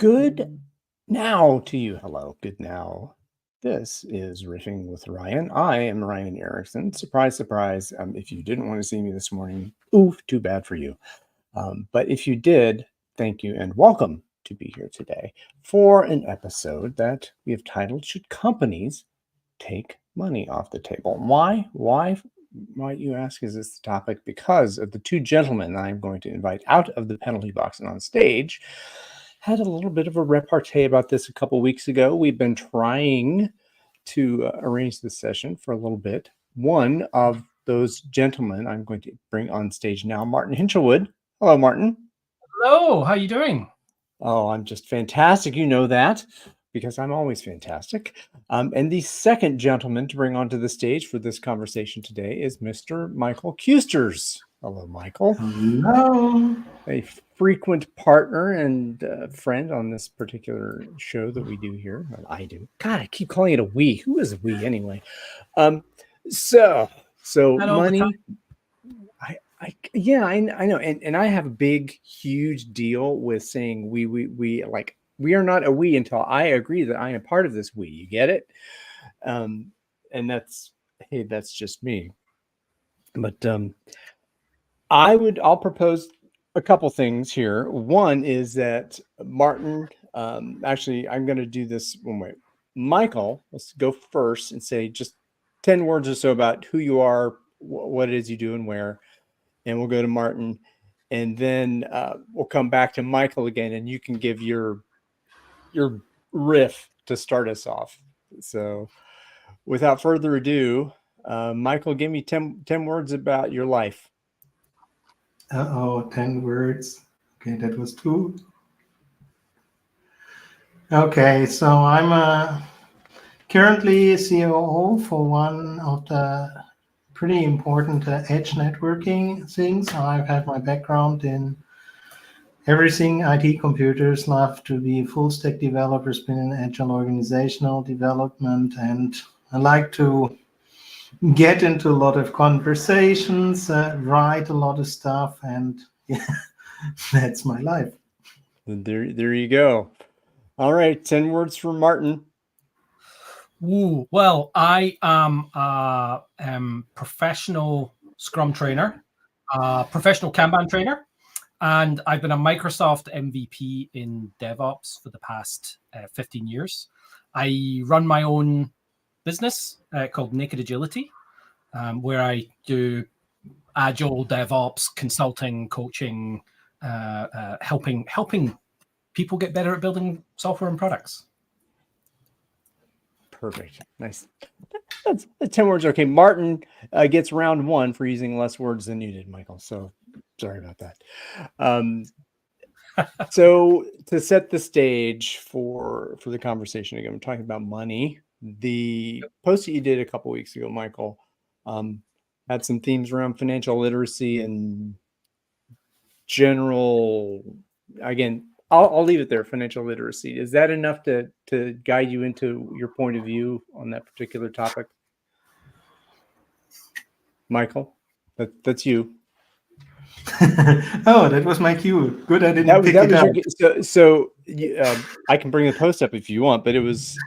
Good now to you. Hello, good now. This is Riffing with Ryan. I am Ryan Erickson. Surprise, surprise. If you didn't want to see me this morning, oof, too bad for you. But if you did, thank you and welcome to be here today for an episode that we have titled, Should Companies Take Money Off the Table? Why, you ask, is this the topic? Because of the two gentlemen I'm going to invite out of the penalty box and on stage. Had a little bit of a repartee about this a couple weeks ago. We've been trying to arrange this session for a little bit. One of those gentlemen I'm going to bring on stage now, Martin Hinshelwood. Hello, Martin. Hello, how are you doing? Oh, I'm just fantastic. You know that because I'm always fantastic. And the second gentleman to bring onto the stage for this conversation today is Mr. Michael Küsters. Hello, Michael. Hello. A frequent partner and friend on this particular show that we do here. Well, I do. God, I keep calling it a we. Who is a we anyway? So money. I know. And I have a big, huge deal with saying we like we are not a we until I agree that I am part of this we. You get it? And that's just me. But I'll propose a couple things here. One is that Martin, actually, I'm going to do this one way. Michael, let's go first and say just 10 words or so about who you are, what it is you do and where. And we'll go to Martin. And then we'll come back to Michael again, and you can give your riff to start us off. So without further ado, Michael, give me 10 words about your life. 10 words. Okay, that was 2. Okay, so I'm currently COO for one of the pretty important edge networking things. I've had my background in everything IT computers, love to be full stack developers, been in agile organizational development, and I like to get into a lot of conversations, write a lot of stuff, and yeah, that's my life. There you go. All right, 10 words for Martin. Ooh, well, I am professional Scrum trainer, professional Kanban trainer, and I've been a Microsoft MVP in DevOps for the past 15 years. I run my own business called Naked Agility, where I do agile DevOps consulting, coaching, helping people get better at building software and products. Perfect. Nice. That's 10 words. Okay. Martin gets round 1 for using less words than you did, Michael. So sorry about that. So to set the stage for the conversation, again, we're talking about money. The post that you did a couple weeks ago, Michael, had some themes around financial literacy and general, again, I'll leave it there, financial literacy. Is that enough to guide you into your point of view on that particular topic? Michael, that's you. Oh, that was my cue. Good, I didn't pick it up. So I can bring the post up if you want, but it was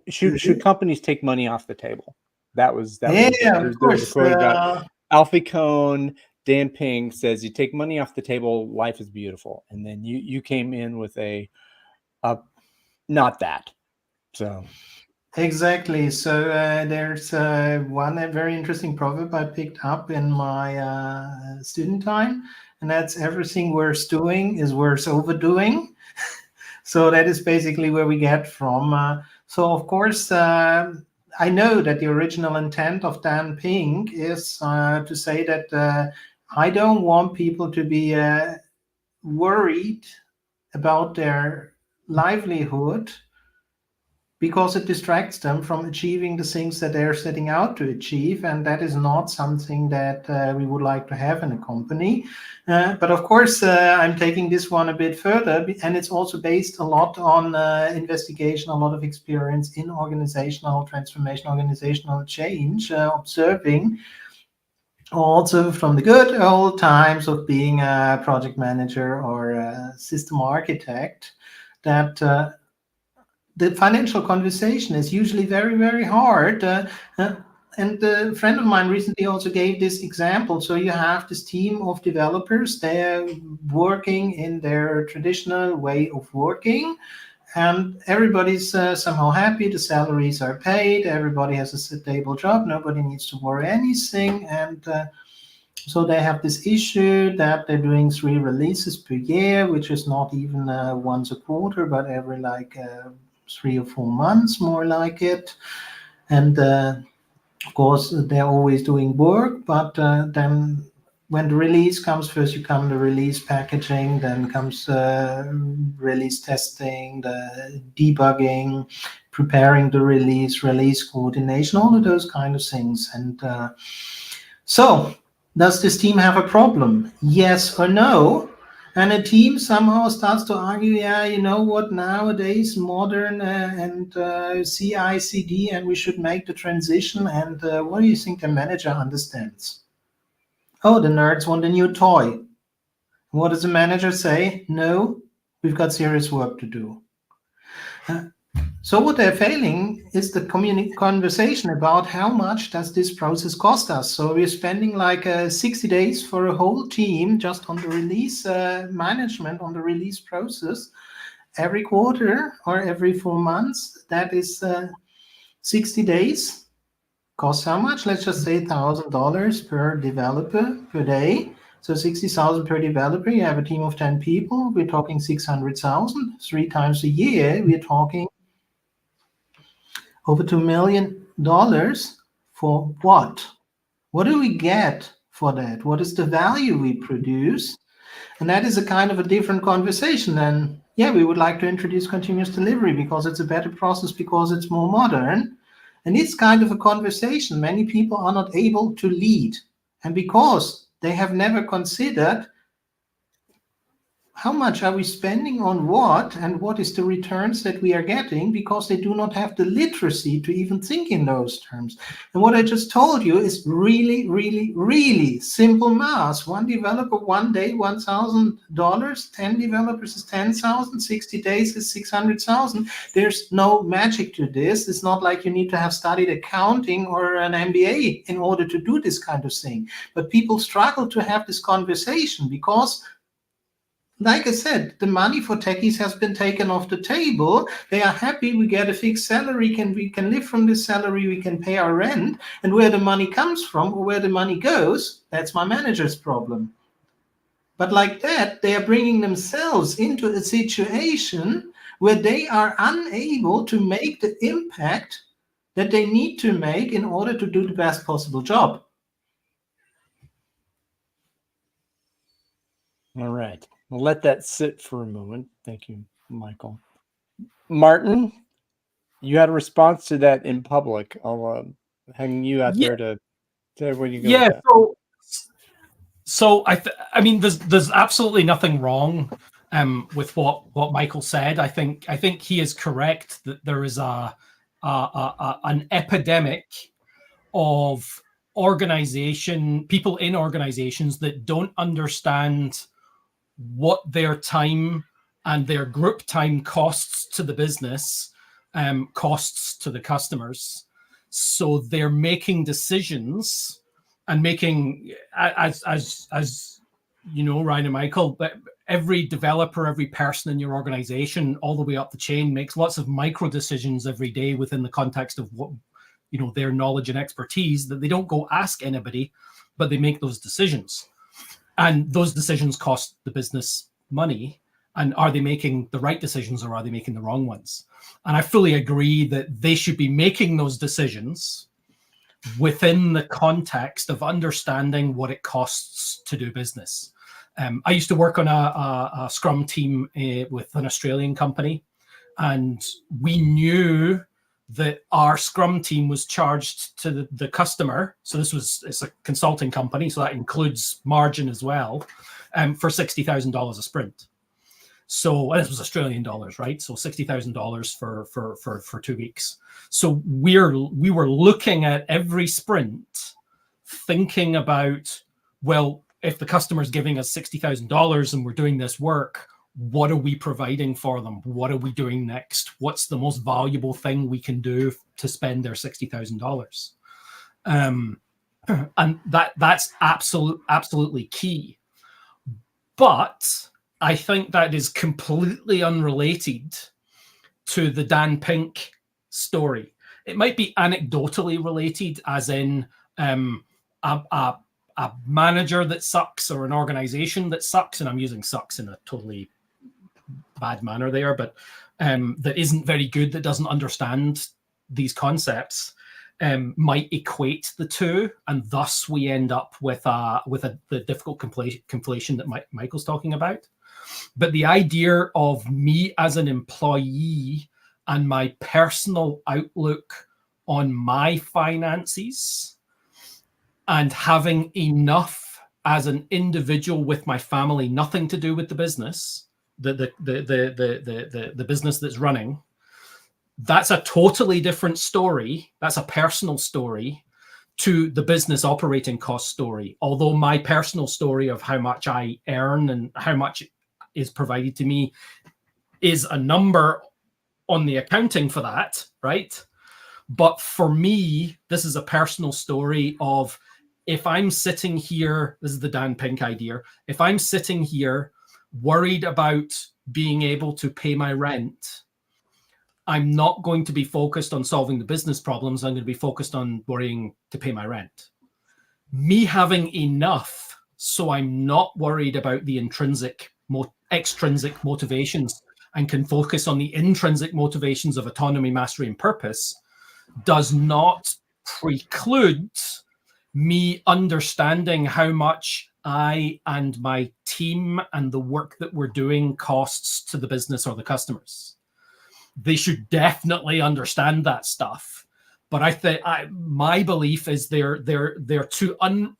should companies take money off the table? That was of course. A quote about Alfie Kohn. Dan Ping says, you take money off the table, life is beautiful. And then you came in with a not that. So exactly. So there's one very interesting proverb I picked up in my student time, and that's everything worth doing is worth overdoing. So that is basically where we get from. So of course, I know that the original intent of Dan Ping is to say that I don't want people to be worried about their livelihood because it distracts them from achieving the things that they're setting out to achieve. And that is not something that we would like to have in a company. But of course, I'm taking this one a bit further, and it's also based a lot on investigation, a lot of experience in organizational transformation, organizational change, observing also from the good old times of being a project manager or a system architect, that the financial conversation is usually very, very hard. And a friend of mine recently also gave this example. So you have this team of developers, they're working in their traditional way of working, and everybody's somehow happy. The salaries are paid, everybody has a stable job, nobody needs to worry anything. And so they have this issue that they're doing 3 releases per year, which is not even once a quarter, but every 3 or 4 months, more like it. And of course, they're always doing work, but then when the release comes, first you come the release packaging, then comes release testing, the debugging, preparing the release coordination, all of those kind of things. And so does this team have a problem? Yes or no? And a team somehow starts to argue, yeah, you know what, nowadays modern and CI/CD, and we should make the transition. And what do you think the manager understands? Oh, the nerds want a new toy. What does the manager say? No, we've got serious work to do. So what they're failing is the conversation about how much does this process cost us. So we're spending 60 days for a whole team just on the release management, on the release process. Every quarter or every 4 months, that is 60 days. Costs how much? Let's just say $1,000 per developer per day. So 60,000 per developer. You have a team of 10 people. We're talking 600,000. 3 times a year, we're talking over $2 million for what? What do we get for that? What is the value we produce? And that is a kind of a different conversation than, yeah, we would like to introduce continuous delivery because it's a better process, because it's more modern. And it's kind of a conversation many people are not able to lead. And because they have never considered how much are we spending on what, and what is the returns that we are getting, because they do not have the literacy to even think in those terms. And what I just told you is really, really, really simple math. 1 developer, 1 day, $1,000. 10 developers is 10,000. 60 days is 600,000. There's no magic to this. It's not like you need to have studied accounting or an MBA in order to do this kind of thing. But people struggle to have this conversation because, like I said, the money for techies has been taken off the table. They are happy. We get a fixed salary. We can live from this salary. We can pay our rent. And where the money comes from or where the money goes, that's my manager's problem. But like that, they are bringing themselves into a situation where they are unable to make the impact that they need to make in order to do the best possible job. All right. We'll let that sit for a moment. Thank you, Michael. Martin, you had a response to that in public. I'll hang you out there to say where you go with that. So I mean, there's absolutely nothing wrong with what Michael said. I think he is correct that there is an epidemic of people in organizations that don't understand what their time and their group time costs to the business, costs to the customers. So they're making decisions and making, as you know, Ryan and Michael, every developer, every person in your organization, all the way up the chain, makes lots of micro decisions every day within the context of what, you know, their knowledge and expertise, that they don't go ask anybody, but they make those decisions. And those decisions cost the business money. And are they making the right decisions or are they making the wrong ones? And I fully agree that they should be making those decisions within the context of understanding what it costs to do business. I used to work on a Scrum team with an Australian company, and we knew that our Scrum team was charged to the customer. So it's a consulting company, so that includes margin as well, for $60,000 a sprint. So this was Australian dollars, right? So $60,000 for 2 weeks. So we were looking at every sprint thinking about, well, if the customer's giving us $60,000 and we're doing this work, what are we providing for them? What are we doing next? What's the most valuable thing we can do to spend their $60,000? And that's absolutely key. But I think that is completely unrelated to the Dan Pink story. It might be anecdotally related, as in a manager that sucks or an organization that sucks, and I'm using sucks in a totally bad manner there, but that isn't very good, that doesn't understand these concepts, might equate the two, and thus we end up with the difficult conflation that Michael's talking about. But the idea of me as an employee and my personal outlook on my finances and having enough as an individual with my family, nothing to do with the business, the business that's running, that's a totally different story. That's a personal story to the business operating cost story. Although my personal story of how much I earn and how much is provided to me is a number on the accounting for that, right? But for me, this is a personal story of, if I'm sitting here, this is the Dan Pink idea, if I'm sitting here worried about being able to pay my rent, I'm not going to be focused on solving the business problems. I'm going to be focused on worrying to pay my rent. Me having enough, so I'm not worried about the extrinsic motivations and can focus on the intrinsic motivations of autonomy, mastery, and purpose, does not preclude me understanding how much I and my team and the work that we're doing costs to the business or the customers. They should definitely understand that stuff. But my belief is they're two I'm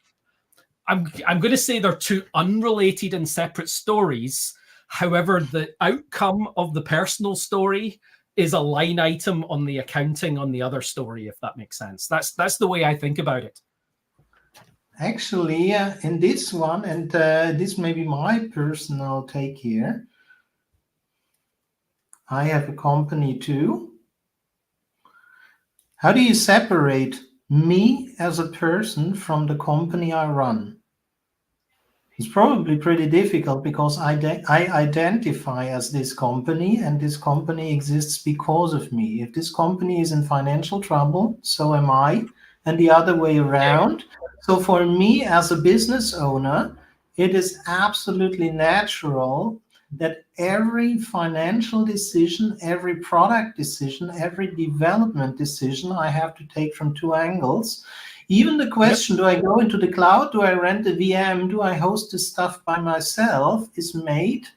going to say they're two unrelated and separate stories. However, the outcome of the personal story is a line item on the accounting on the other story, if that makes sense. That's the way I think about it. Actually, in this one, and this may be my personal take here, I have a company too. How do you separate me as a person from the company I run? It's probably pretty difficult, because I identify as this company, and this company exists because of me. If this company is in financial trouble, so am I, and the other way around. So for me as a business owner, it is absolutely natural that every financial decision, every product decision, every development decision I have to take from two angles. Even the question, do I go into the cloud? Do I rent a VM? Do I host this stuff by myself? Is made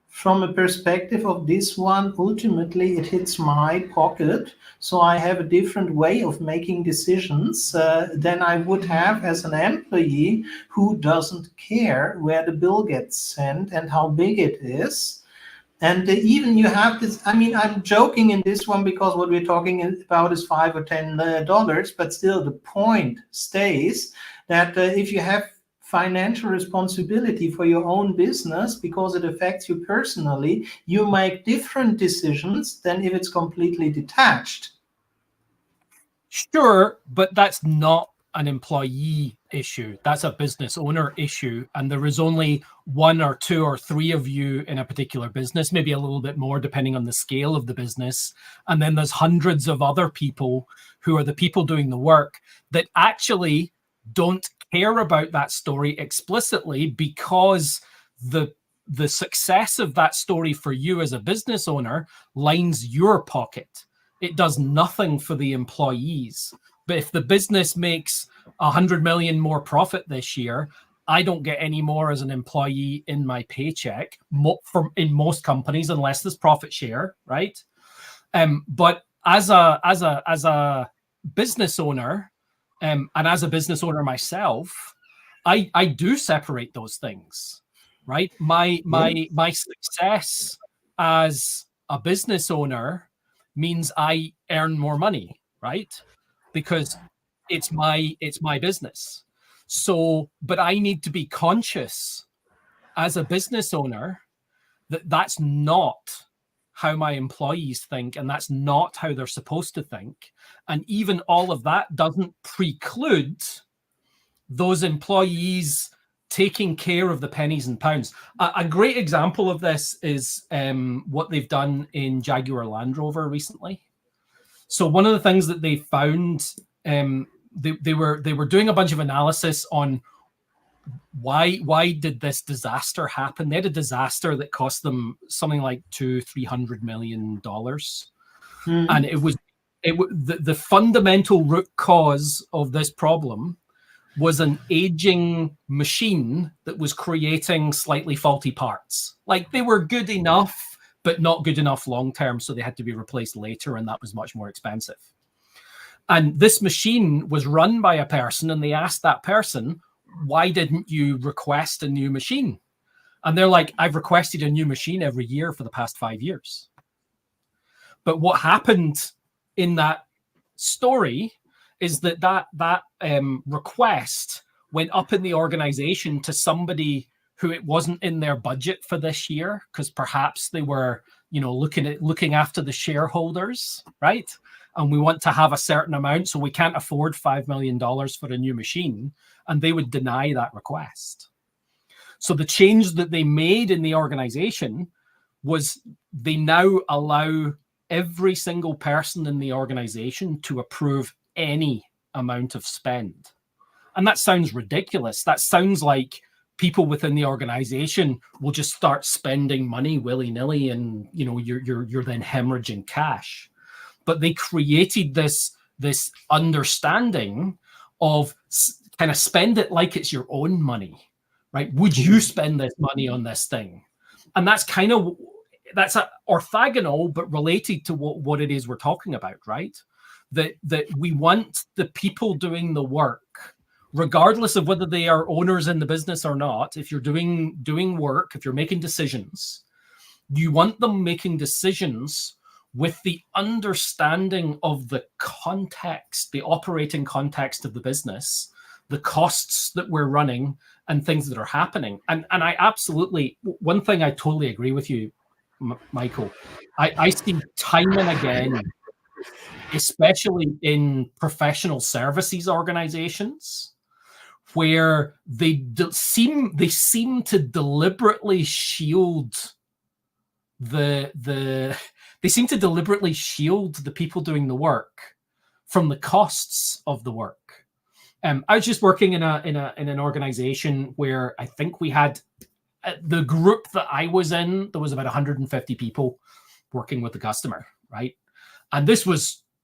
from a perspective of this one. Ultimately, it hits my pocket. So I have a different way of making decisions than I would have as an employee who doesn't care where the bill gets sent and how big it is. And even you have this, I mean, I'm joking in this one because what we're talking about is $5 or $10, but still the point stays that if you have financial responsibility for your own business because it affects you personally, you make different decisions than if it's completely detached. Sure, but that's not an employee issue. That's a business owner issue. And there is only one or two or three of you in a particular business, maybe a little bit more depending on the scale of the business. And then there's hundreds of other people who are the people doing the work that actually don't care about that story explicitly, because the success of that story for you as a business owner lines your pocket. It does nothing for the employees. But if the business makes 100 million more profit this year, I don't get any more as an employee in my paycheck in most companies, unless there's profit share, right? But as a business owner, and as a business owner myself, I do separate those things, right? My success as a business owner means I earn more money, right? Because it's my business. So, but I need to be conscious as a business owner that that's not how my employees think, and that's not how they're supposed to think. And even all of that doesn't preclude those employees taking care of the pennies and pounds. A great example of this is what they've done in Jaguar Land Rover recently. So one of the things that they found, they were doing a bunch of analysis on why did this disaster happen. They had a disaster that cost them something like $200-300 million, and it was the fundamental root cause of this problem was an aging machine that was creating slightly faulty parts. Like, they were good enough, but not good enough long term, so they had to be replaced later, and that was much more expensive. And this machine was run by a person, and they asked that person, why didn't you request a new machine? And they're like, I've requested a new machine every year for the past 5 years. But what happened in that story is that request went up in the organization to somebody who it wasn't in their budget for this year, because perhaps they were, looking after the shareholders, right? And we want to have a certain amount, so we can't afford $5 million for a new machine, and they would deny that request. So the change that they made in the organization was they now allow every single person in the organization to approve any amount of spend. And that sounds ridiculous. That sounds like people within the organization will just start spending money willy-nilly, and you're then hemorrhaging cash. But they created this understanding of kind of spend it like it's your own money, right? Would you spend this money on this thing? And that's orthogonal, but related to what it is we're talking about, right? That we want the people doing the work, regardless of whether they are owners in the business or not. If you're doing work, if you're making decisions, you want them making decisions with the understanding of the context, the operating context of the business, the costs that we're running, and things that are happening. And I absolutely, one thing I totally agree with you, Michael. I see time and again, especially in professional services organizations, where they seem to deliberately shield the people doing the work from the costs of the work. I was just working in an organization where I think we had the group that I was in, there was about 150 people working with the customer, right? And this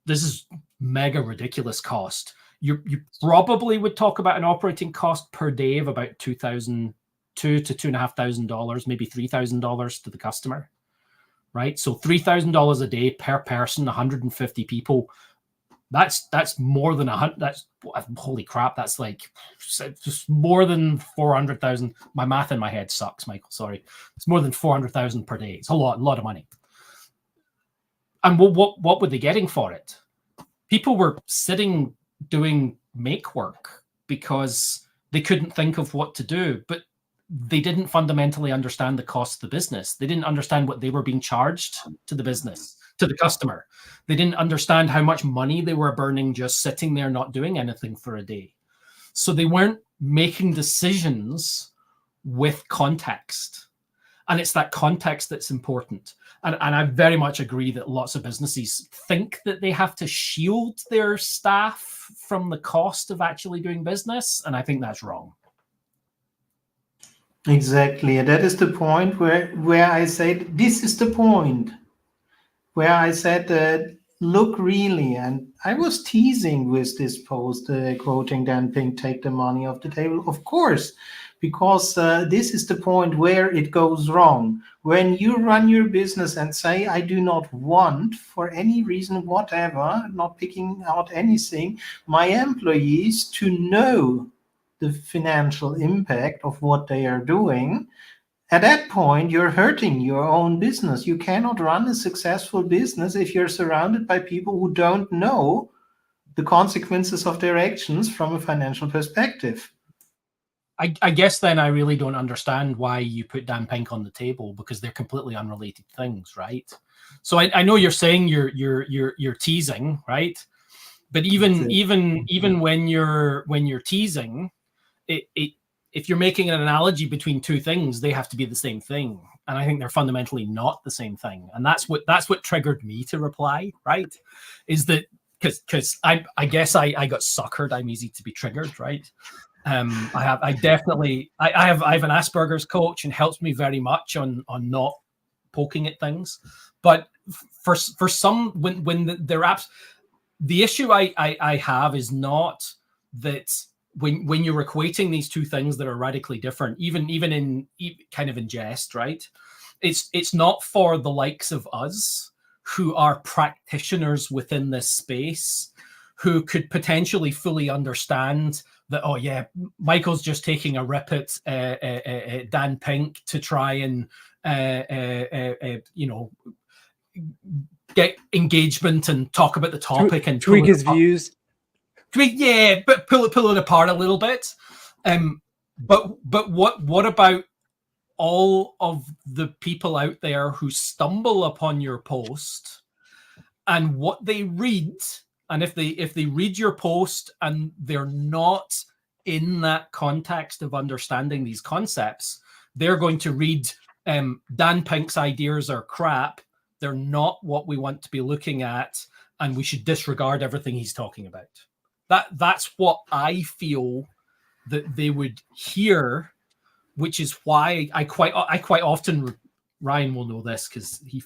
is mega ridiculous cost. You probably would talk about an operating cost per day of about $2,500 to $2,500, maybe $3,000 to the customer, right? So $3,000 a day per person, 150 people. That's more than 100. That's, holy crap. That's like just more than 400,000. My math in my head sucks, Michael. Sorry. It's more than 400,000 per day. It's a lot of money. And what were they getting for it? People were sitting doing make work because they couldn't think of what to do, but they didn't fundamentally understand the cost of the business. They didn't understand what they were being charged to the business, to the customer. They didn't understand how much money they were burning just sitting there not doing anything for a day. So they weren't making decisions with context. And it's that context that's important. And I very much agree that lots of businesses think that they have to shield their staff from the cost of actually doing business. And I think that's wrong. Exactly. And that is the point where I said, this is the point where I said that, look, really, and I was teasing with this post, quoting Dan Pink, take the money off the table, of course, because this is the point where it goes wrong. When you run your business and say, I do not want, for any reason whatever, not picking out anything, my employees to know the financial impact of what they are doing, at that point, you're hurting your own business. You cannot run a successful business if you're surrounded by people who don't know the consequences of their actions from a financial perspective. I guess then I really don't understand why you put Dan Pink on the table, because they're completely unrelated things, right? So I know you're saying you're teasing, right? But even when you're teasing, if you're making an analogy between two things, they have to be the same thing, and I think they're fundamentally not the same thing. And that's what triggered me to reply, right? Is that because I guess I got suckered. I'm easy to be triggered, right? I have an Asperger's coach, and helps me very much on not poking at things. But for some, when they're apps, the issue I have is not that when you're equating these two things that are radically different, even in kind of in jest, right? It's not for the likes of us who are practitioners within this space, who could potentially fully understand that, oh yeah, Michael's just taking a rip at Dan Pink to try and get engagement and talk about the topic and tweak his views. Yeah, but pull it apart a little bit. But what about all of the people out there who stumble upon your post and what they read? And if they read your post and they're not in that context of understanding these concepts, they're going to read Dan Pink's ideas are crap. They're not what we want to be looking at, and we should disregard everything he's talking about. That's what I feel that they would hear, which is why I quite often, Ryan will know this because we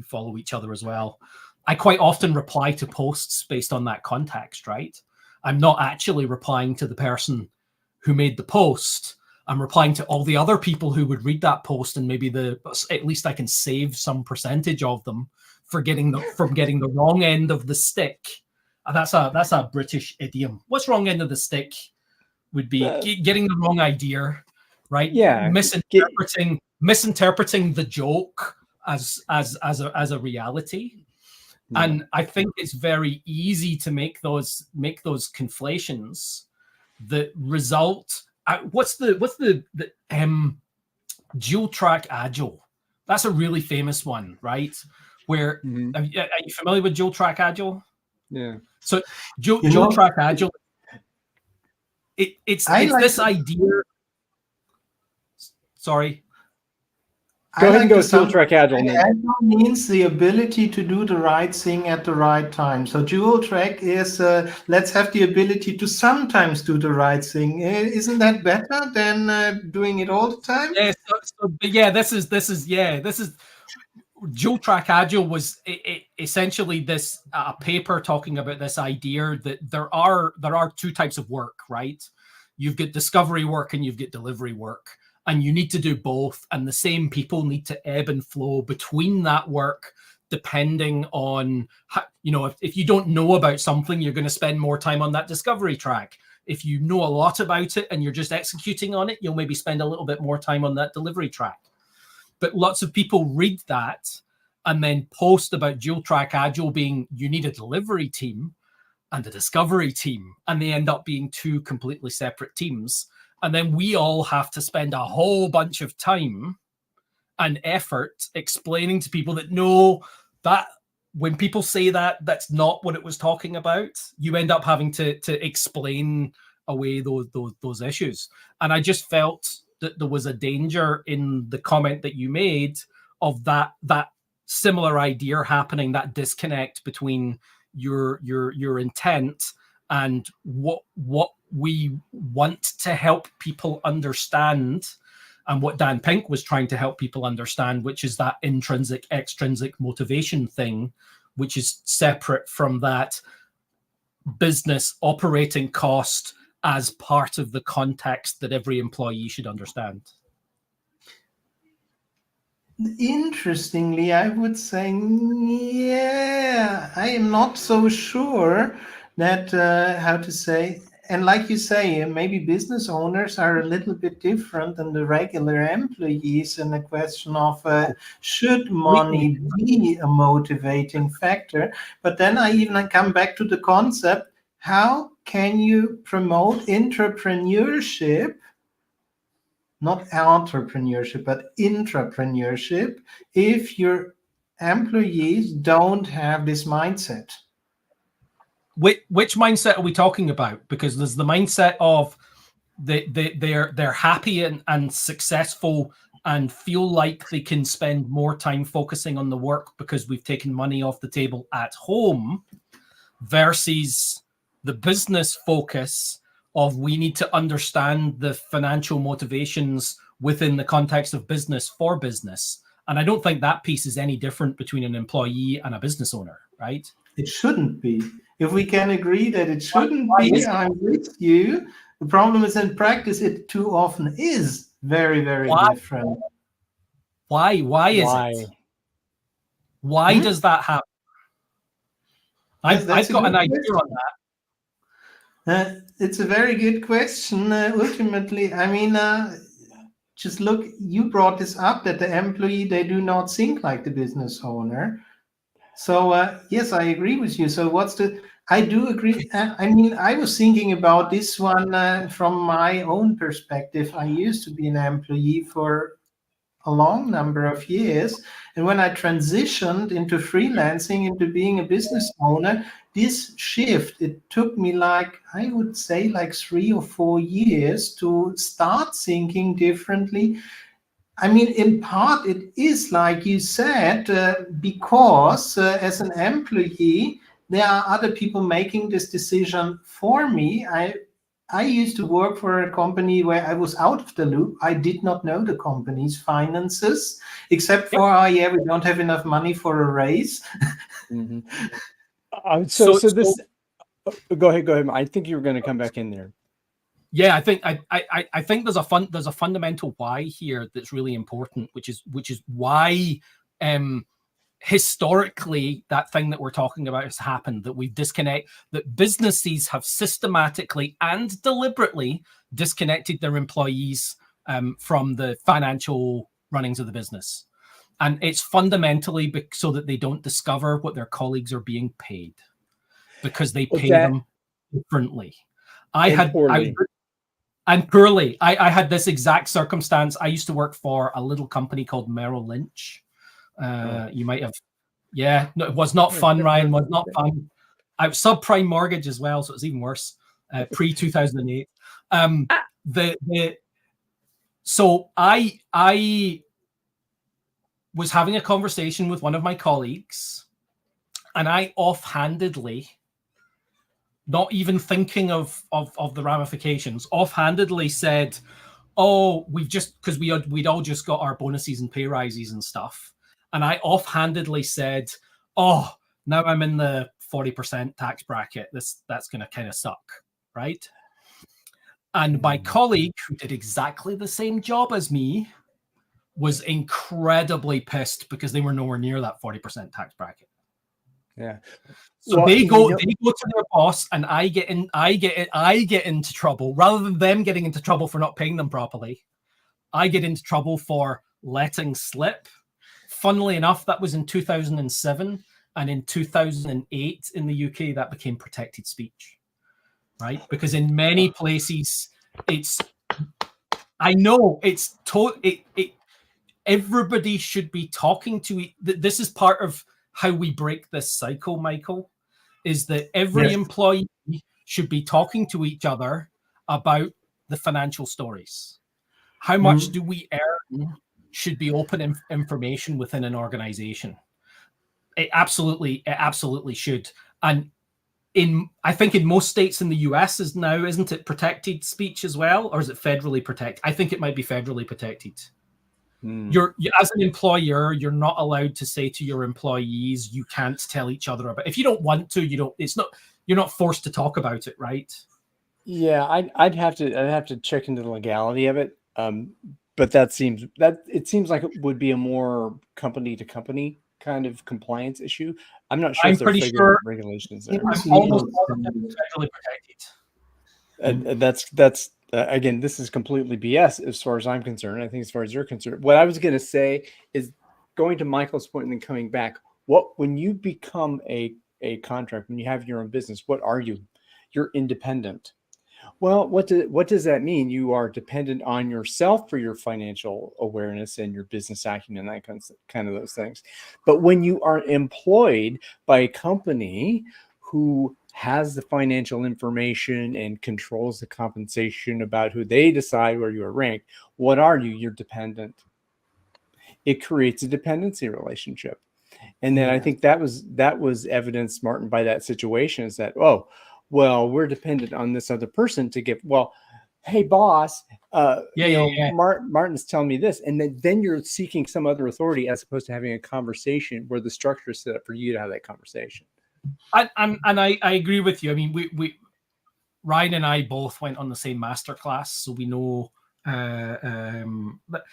follow each other as well. I quite often reply to posts based on that context, right? I'm not actually replying to the person who made the post. I'm replying to all the other people who would read that post, and maybe at least I can save some percentage of them from getting the wrong end of the stick. That's a British idiom. What's wrong end of the stick? Would be getting the wrong idea, right? Yeah, misinterpreting the joke as a reality. Yeah. And I think it's very easy to make those conflations that result. What's the dual track agile? That's a really famous one, right? Where are you familiar with dual track agile? Yeah. So dual track agile. It's this idea. Sorry. Go ahead and go dual track agile. Agile means the ability to do the right thing at the right time. So dual track is let's have the ability to sometimes do the right thing. Isn't that better than doing it all the time? Yeah. This is dual track agile was essentially this paper talking about this idea that there are two types of work, right? You've got discovery work and you've got delivery work. And you need to do both, and the same people need to ebb and flow between that work, depending on how, if you don't know about something, you're going to spend more time on that discovery track. If you know a lot about it and you're just executing on it, you'll maybe spend a little bit more time on that delivery track. But lots of people read that and then post about dual track agile being you need a delivery team and a discovery team, and they end up being two completely separate teams. And then we all have to spend a whole bunch of time and effort explaining to people that no, that when people say that, that's not what it was talking about. You end up having to explain away those issues. And I just felt that there was a danger in the comment that you made of that similar idea happening, that disconnect between your intent and what we want to help people understand, and what Dan Pink was trying to help people understand, which is that intrinsic, extrinsic motivation thing, which is separate from that business operating cost as part of the context that every employee should understand. Interestingly, I would say, yeah, I am not so sure that, how to say, and like you say, maybe business owners are a little bit different than the regular employees in the question of should money be a motivating factor? But then I even come back to the concept, how can you promote entrepreneurship not entrepreneurship, but intrapreneurship, if your employees don't have this mindset. Which mindset are we talking about? Because there's the mindset of they're happy and successful and feel like they can spend more time focusing on the work because we've taken money off the table at home, versus the business focus of we need to understand the financial motivations within the context of business for business. And I don't think that piece is any different between an employee and a business owner, right? It shouldn't be. If we can agree that it shouldn't be, I'm with you. The problem is in practice, it too often is very, very different. Why is it? Why does that happen? I've got an idea on that. It's a very good question. Ultimately, I mean, just look, you brought this up that the employee, they do not think like the business owner. So, yes, I agree with you. So I do agree. I mean, I was thinking about this one from my own perspective. I used to be an employee for a long number of years. And when I transitioned into freelancing, into being a business owner, this shift, it took me I would say 3 or 4 years to start thinking differently. I mean, in part, it is like you said, because as an employee, there are other people making this decision for me. I used to work for a company where I was out of the loop. I did not know the company's finances, except for, oh, yeah, we don't have enough money for a raise. Mm-hmm. So this, go ahead. I think you were going to come back in there. Yeah, I think there's a fundamental why here that's really important, which is why historically that thing that we're talking about has happened, that that businesses have systematically and deliberately disconnected their employees from the financial runnings of the business. And it's fundamentally so that they don't discover what their colleagues are being paid, because they pay them differently. I had this exact circumstance. I used to work for a little company called Merrill Lynch. You might have, no, it was not fun, Ryan, was not fun. I was subprime mortgage as well, so it was even worse, pre-2008. So I was having a conversation with one of my colleagues, and I offhandedly, not even thinking of the ramifications, offhandedly said, oh, because we'd all just got our bonuses and pay rises and stuff. And I offhandedly said, oh, now I'm in the 40% tax bracket. That's going to kind of suck, right? And my colleague, who did exactly the same job as me, was incredibly pissed because they were nowhere near that 40% tax bracket. Yeah. So they go to their boss, and I get into trouble rather than them getting into trouble for not paying them properly. I get into trouble for letting slip. Funnily enough, that was in 2007, and in 2008 in the UK that became protected speech, right? Because in many places everybody should be talking to this is part of how we break this cycle, Michael, is that every employee should be talking to each other about the financial stories. How much do we earn should be open information within an organization. It absolutely should. And I think in most states in the US is now, isn't it protected speech as well? Or is it federally protected? I think it might be federally protected. You're as an employer, you're not allowed to say to your employees, you can't tell each other about. If you don't want to, you're not forced to talk about it, right? Yeah, I'd have to check into the legality of it. But it seems like it would be a more company to company kind of compliance issue. I'm not sure if there's regulations there. I'm almost federally protected. That's again, this is completely BS as far as I'm concerned. I think as far as you're concerned, what I was going to say is going to Michael's point and then coming back. When you become a contract, when you have your own business, what are you? You're independent. Well, what does that mean? You are dependent on yourself for your financial awareness and your business acumen, that kind of those things. But when you are employed by a company who has the financial information and controls the compensation about who they decide where you are ranked, what are you? You're dependent. It creates a dependency relationship. And then I think that was evidenced, Martin, by that situation, is that, oh, well, we're dependent on this other person to give. Well, hey, boss, Martin's telling me this, and then you're seeking some other authority as opposed to having a conversation where the structure is set up for you to have that conversation. I agree with you. I mean, we Ryan and I both went on the same master class, so we know. But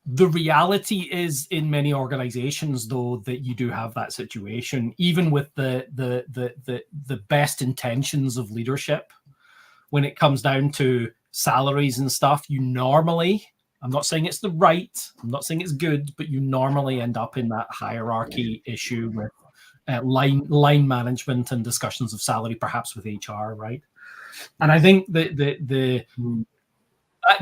the reality is, in many organizations, though, that you do have that situation, even with the best intentions of leadership. When it comes down to salaries and stuff, you normally, I'm not saying it's the right, I'm not saying it's good, but you normally end up in that hierarchy issue with line management and discussions of salary, perhaps with HR, right? And I think that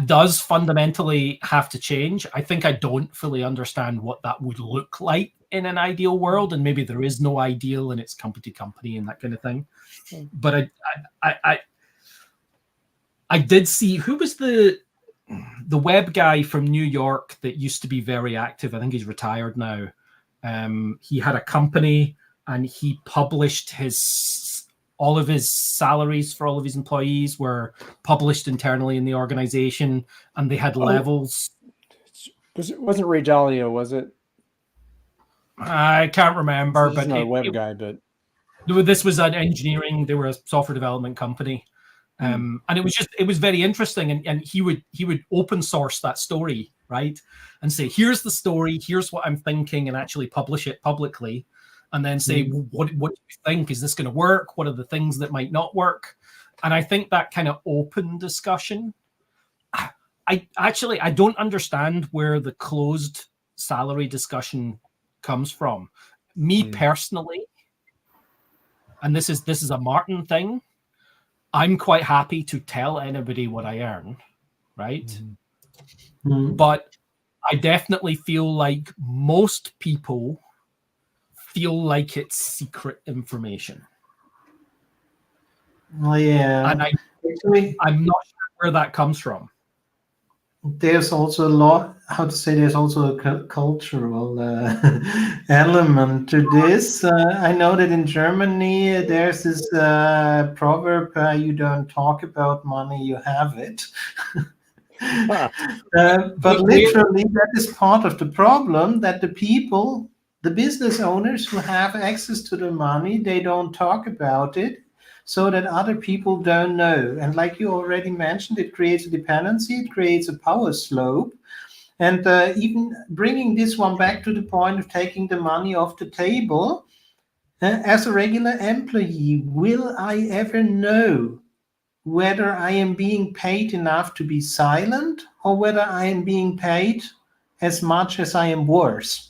does fundamentally have to change. I think I don't fully understand what that would look like in an ideal world, and maybe there is no ideal and it's company to company and that kind of thing. But I did see, who was the web guy from New York that used to be very active. I think he's retired now. He had a company and he published all of his salaries for all of his employees were published internally in the organization, and they had levels. Wasn't Ray Dalio, was it? I can't remember, but not a web guy, but this was an engineering. They were a software development company. And it was very interesting. And he would open source that story, right? And say, here's the story, here's what I'm thinking, and actually publish it publicly. And then say, what do you think? Is this going to work? What are the things that might not work? And I think that kind of open discussion, I don't understand where the closed salary discussion comes from. Me personally, and this is a Martin thing, I'm quite happy to tell anybody what I earn, right? But I definitely feel like most people feel like it's secret information. Oh, yeah. And I'm not sure where that comes from. There's also there's also a cultural element to this. I know that in Germany, there's this proverb, you don't talk about money, you have it. But literally, that is part of the problem, that the business owners who have access to the money, they don't talk about it so that other people don't know. And like you already mentioned, it creates a dependency, it creates a power slope. And even bringing this one back to the point of taking the money off the table, as a regular employee, will I ever know whether I am being paid enough to be silent or whether I am being paid as much as I am worth?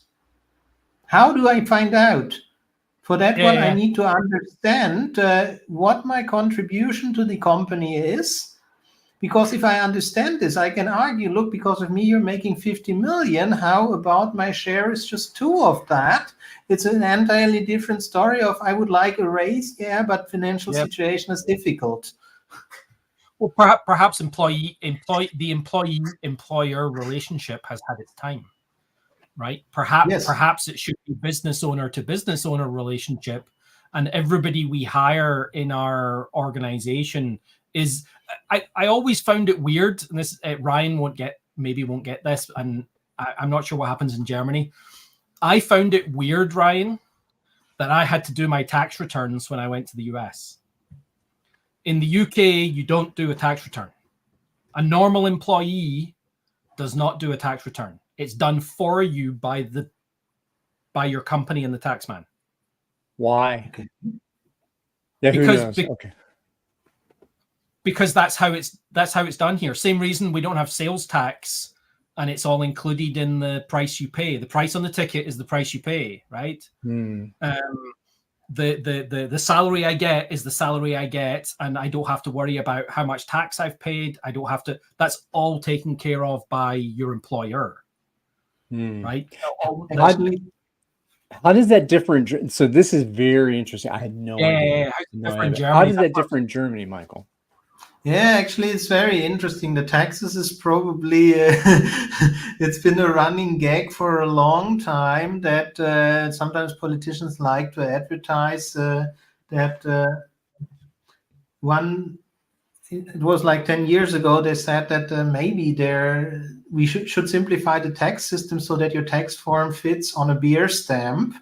How do I find out? For that I need to understand what my contribution to the company is. Because if I understand this, I can argue, look, because of me, you're making 50 million. How about my share is just 2 of that? It's an entirely different story of, I would like a raise, but financial situation is difficult. Well, perhaps the employee-employer relationship has had its time. Right? Perhaps it should be business owner to business owner relationship, and everybody we hire in our organization is. I always found it weird, and this Ryan won't get this, and I'm not sure what happens in Germany. I found it weird, Ryan, that I had to do my tax returns when I went to the US. In the UK, you don't do a tax return. A normal employee does not do a tax return. It's done for you by your company and the taxman. Why? Okay. Yeah, because that's how it's done here. Same reason we don't have sales tax, and it's all included in the price you pay. The price on the ticket is the price you pay, right? the salary I get is the salary I get, and I don't have to worry about how much tax I've paid. I don't have to. That's all taken care of by your employer, right? How does that differ? So this is very interesting. I had no idea. How does that differ in Germany, Michael? Yeah, actually, it's very interesting. The taxes is probably it's been a running gag for a long time that sometimes politicians like to advertise that it was like 10 years ago, they said that maybe we should simplify the tax system so that your tax form fits on a beer stamp.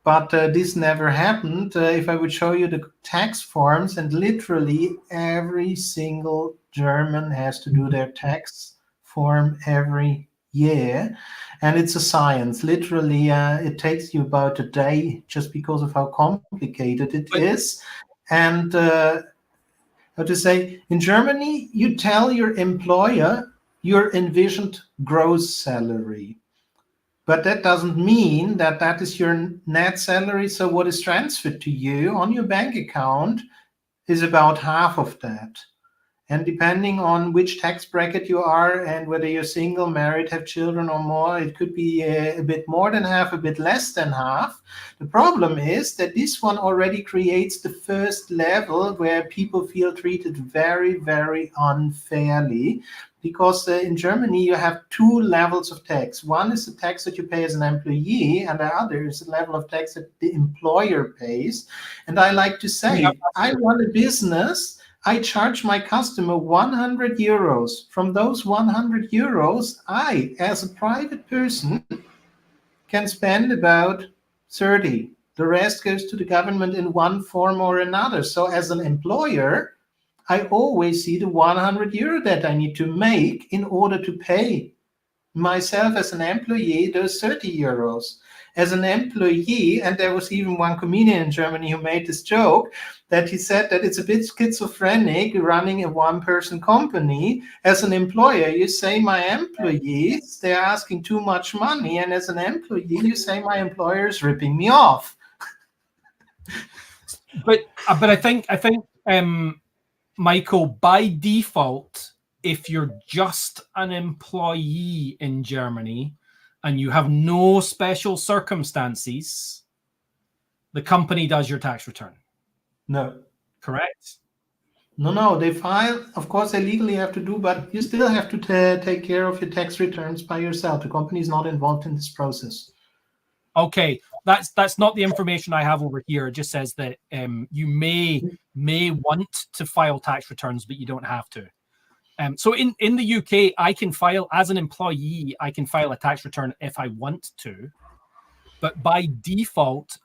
But this never happened. If I would show you the tax forms, and literally every single German has to do their tax form every year. And it's a science. Literally, it takes you about a day just because of how complicated it is. And how to say, in Germany, you tell your employer your envisioned gross salary. But that doesn't mean that that is your net salary. So what is transferred to you on your bank account is about half of that. And depending on which tax bracket you are and whether you're single, married, have children or more, it could be a bit more than half, a bit less than half. The problem is that this one already creates the first level where people feel treated very, very unfairly. Because in Germany, you have two levels of tax. One is the tax that you pay as an employee, and the other is the level of tax that the employer pays. And I like to say, I run a business, I charge my customer 100 euros. From those 100 euros, I, as a private person, can spend about 30. The rest goes to the government in one form or another. So as an employer, I always see the 100 euro that I need to make in order to pay myself as an employee those 30 euros. As an employee, and there was even one comedian in Germany who made this joke, that he said that it's a bit schizophrenic running a one-person company. As an employer, you say my employees, they're asking too much money, and as an employee, you say my employer is ripping me off. But I think Michael, by default, if you're just an employee in Germany and you have no special circumstances, the company does your tax return. No. Correct? No, they file. Of course, they legally have to do, but you still have to take care of your tax returns by yourself. The company is not involved in this process. Okay, that's not the information I have over here. It just says that you may want to file tax returns, but you don't have to. So in the UK, I can file as an employee. I can file a tax return if I want to, but by default,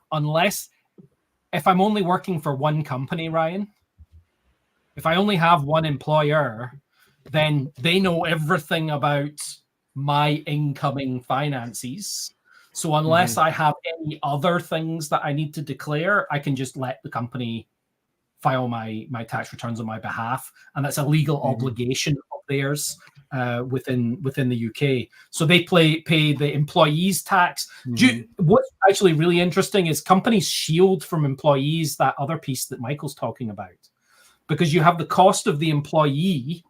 if I'm only working for one company, Ryan, if I only have one employer, then they know everything about my incoming finances. So unless I have any other things that I need to declare, I can just let the company file my tax returns on my behalf, and that's a legal obligation of theirs within the UK. So they pay the employees' tax. What's actually really interesting is companies shield from employees that other piece that Michael's talking about, because you have the cost of the employee,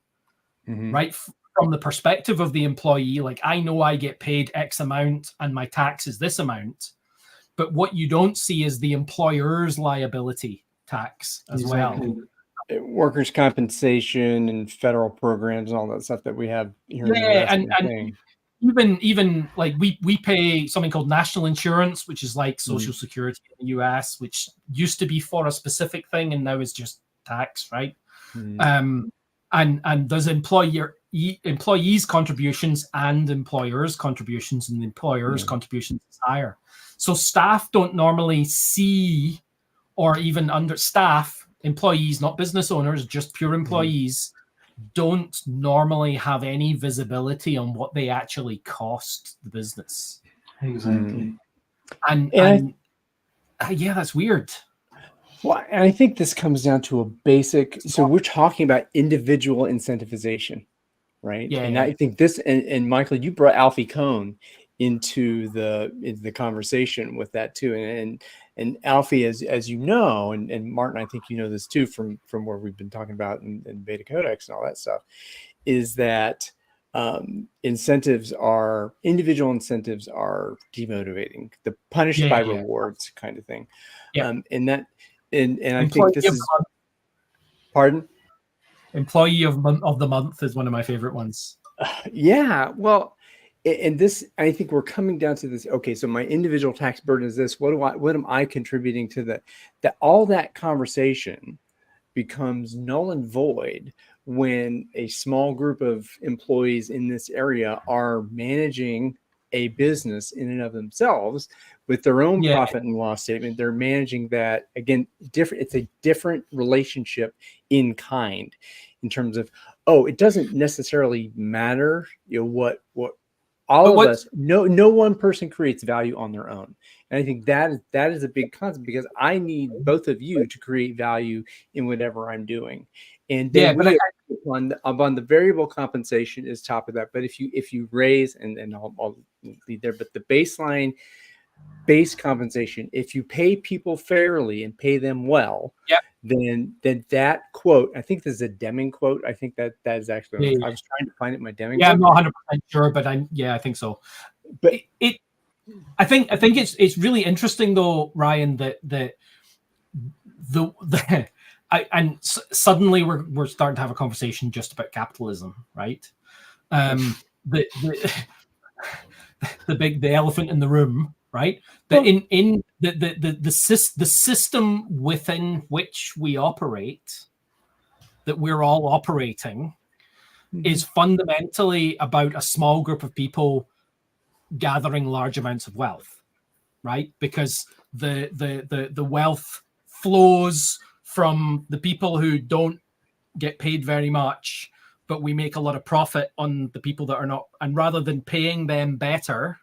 right? From the perspective of the employee, like I know I get paid X amount and my tax is this amount, but what you don't see is the employer's liability tax as well. Workers' compensation and federal programs and all that stuff that we have here. Yeah, and even like we pay something called national insurance, which is like Social Security in the US, which used to be for a specific thing and now is just tax, right? And there's employees' contributions and employers' contributions, and the employers' contributions is higher. So staff don't normally see, or even employees, not business owners, just pure employees, don't normally have any visibility on what they actually cost the business. Exactly. And yeah, that's weird. Well, and I think this comes down to a basic. So we're talking about individual incentivization, right? Yeah. And I think this, and Michael, you brought Alfie Kohn into the conversation with that too. And Alfie, as you know, and Martin, I think you know this too from where we've been talking about in Beta Codex and all that stuff, is that individual incentives are demotivating, the punished by rewards kind of thing. And I think this is, pardon? Employee of the month is one of my favorite ones. Yeah, well, and this, I think we're coming down to this. Okay, so my individual tax burden is this. What am I contributing to that? All that conversation becomes null and void when a small group of employees in this area are managing a business in and of themselves with their own profit and loss statement. They're managing that, again, different. It's a different relationship in kind, in terms of, it doesn't necessarily matter, what all of us, no one person creates value on their own. And I think that is a big concept, because I need both of you to create value in whatever I'm doing. And then on the variable compensation is top of that. But if you raise, and I'll lead there, but the baseline base compensation, if you pay people fairly and pay them well, then that quote, I think this is a Deming quote. I think that is actually, I was trying to find it in my Deming quote. I'm not 100% sure, but I think so. But I think it's really interesting though, Ryan, that suddenly we're starting to have a conversation just about capitalism, right? The elephant in the room, right? That in the system within which we operate, that we're all operating, is fundamentally about a small group of people gathering large amounts of wealth, right? Because the wealth flows from the people who don't get paid very much, but we make a lot of profit on the people that are not. And rather than paying them better,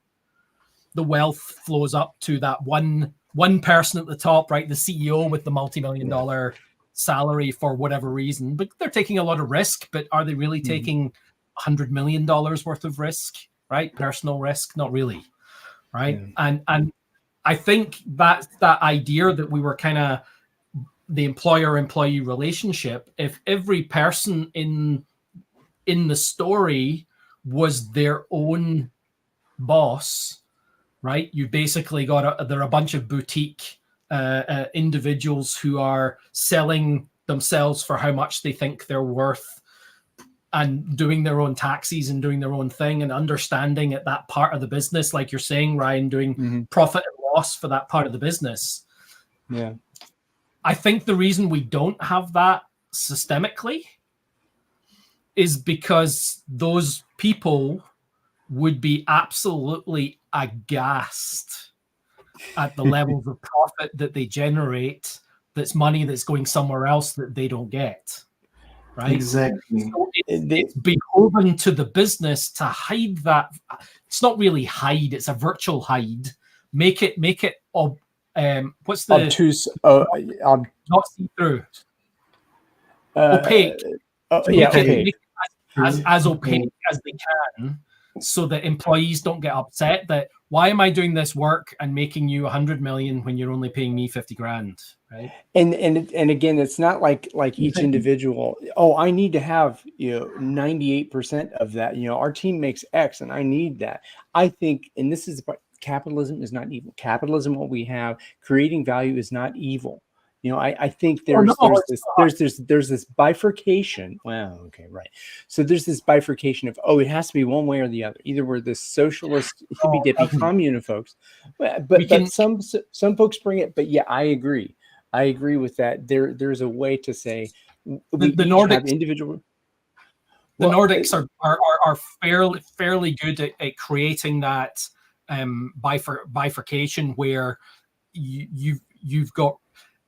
the wealth flows up to that one person at the top, right? The CEO with the multi-million-dollar salary for whatever reason, but they're taking a lot of risk. But are they really taking $100 million worth of risk, right? Personal risk? Not really, right? And I think that idea that we were kind of the employer-employee relationship, if every person in the story was their own boss, right? You basically got there are a bunch of boutique individuals who are selling themselves for how much they think they're worth, and doing their own taxes and doing their own thing, and understanding at that part of the business, like you're saying, Ryan, doing profit and loss for that part of the business. Yeah. I think the reason we don't have that systemically is because those people would be absolutely aghast at the levels of profit that they generate. That's money that's going somewhere else that they don't get, right? Exactly. So it's beholden to the business to hide that. It's not really hide; it's a virtual hide. Make it. What's the obtuse? Not see through. Opaque. Opaque. As opaque as they can, so that employees don't get upset that, why am I doing this work and making you 100 million when you're only paying me 50 grand, right? And again, it's not like each individual, I need to have 98% of that. Our team makes X and I need that. I think, and this is capitalism is not evil. Capitalism, what we have, creating value, is not evil. I think there's this bifurcation. Well, okay, right. So there's this bifurcation of, it has to be one way or the other. Either we're this socialist, hippy dippy commune folks, but some folks bring it. But yeah, I agree with that. There's a way to say the Nordics have individual. The Nordics are fairly good at creating that bifurcation where you've got.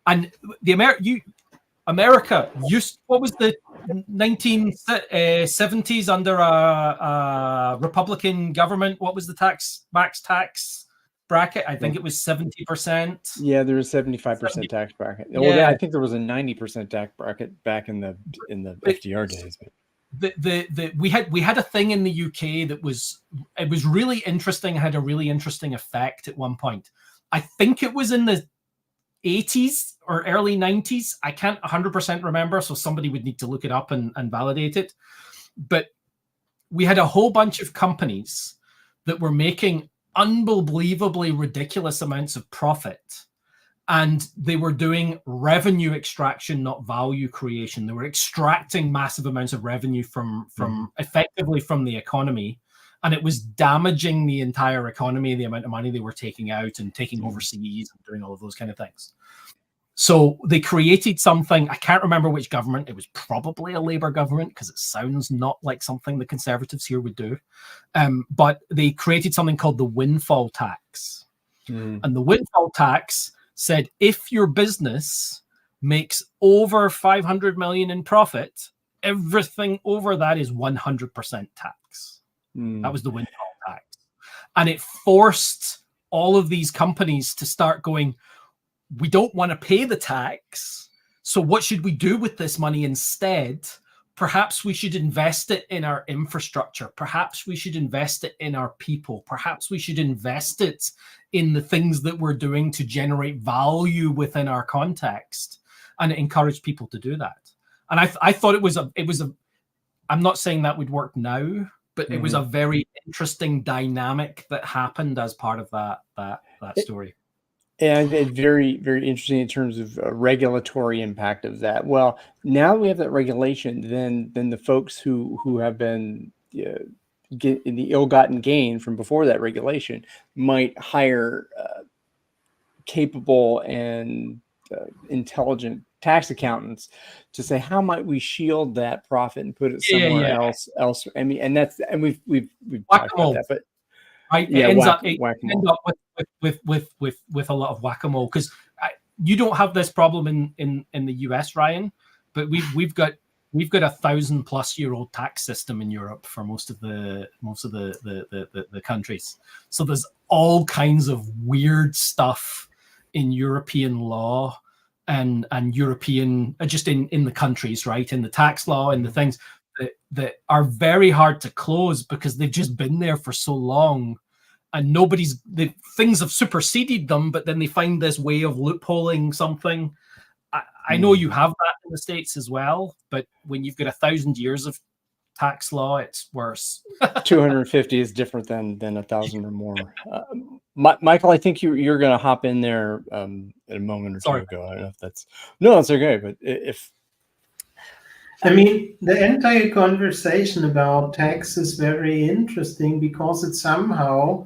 And the America used, what was the 1970s under a Republican government? What was the max tax bracket? I think it was 70%. Yeah, there was 75% tax bracket. Yeah. Well, I think there was a 90% tax bracket back in the FDR days. we had a thing in the UK that was really interesting, had a really interesting effect at one point. I think it was in the 80s or early 90s. I can't 100% remember, so somebody would need to look it up and validate it. But we had a whole bunch of companies that were making unbelievably ridiculous amounts of profit, and they were doing revenue extraction, not value creation. They were extracting massive amounts of revenue from effectively from the economy, and it was damaging the entire economy, the amount of money they were taking out and taking overseas and doing all of those kind of things. So they created something, I can't remember which government, it was probably a Labour government because it sounds not like something the Conservatives here would do. But they created something called the windfall tax. And the windfall tax said, if your business makes over 500 million in profit, everything over that is 100% tax. That was the windfall tax. And it forced all of these companies to start going, we don't want to pay the tax. So what should we do with this money instead? Perhaps we should invest it in our infrastructure. Perhaps we should invest it in our people. Perhaps we should invest it in the things that we're doing to generate value within our context, and encourage people to do that. And I thought it was a, I'm not saying that would work now, but it was a very interesting dynamic that happened as part of that story. And very, very interesting in terms of regulatory impact of that. Well, now we have that regulation, then the folks who have been getting the ill-gotten gain from before that regulation might hire capable and intelligent tax accountants to say, how might we shield that profit and put it somewhere else? I mean, and we've talked about that, but right, it ends up with a lot of whack-a-mole, because you don't have this problem in the US, Ryan, but we've got a 1,000-plus-year-old tax system in Europe for most of the countries. So there's all kinds of weird stuff in European law and European, just in the countries, right, in the tax law and the things that are very hard to close because they've just been there for so long, and things have superseded them, but then they find this way of loopholing something. I know you have that in the States as well, but when you've got 1,000 years of tax law, it's worse. 250 is different than 1,000 or more. Michael, I think you're going to hop in there a moment or two ago. I don't know if that's okay, but if I mean, the entire conversation about tax is very interesting because it somehow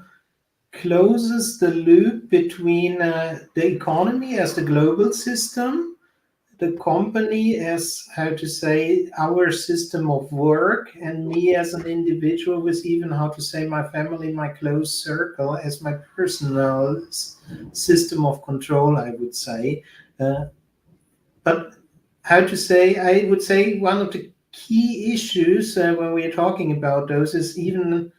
closes the loop between the economy as the global system, the company as, how to say, our system of work, and me as an individual with even, how to say, my family, my close circle as my personal system of control, I would say. But how to say, I would say one of the key issues when we're talking about those is even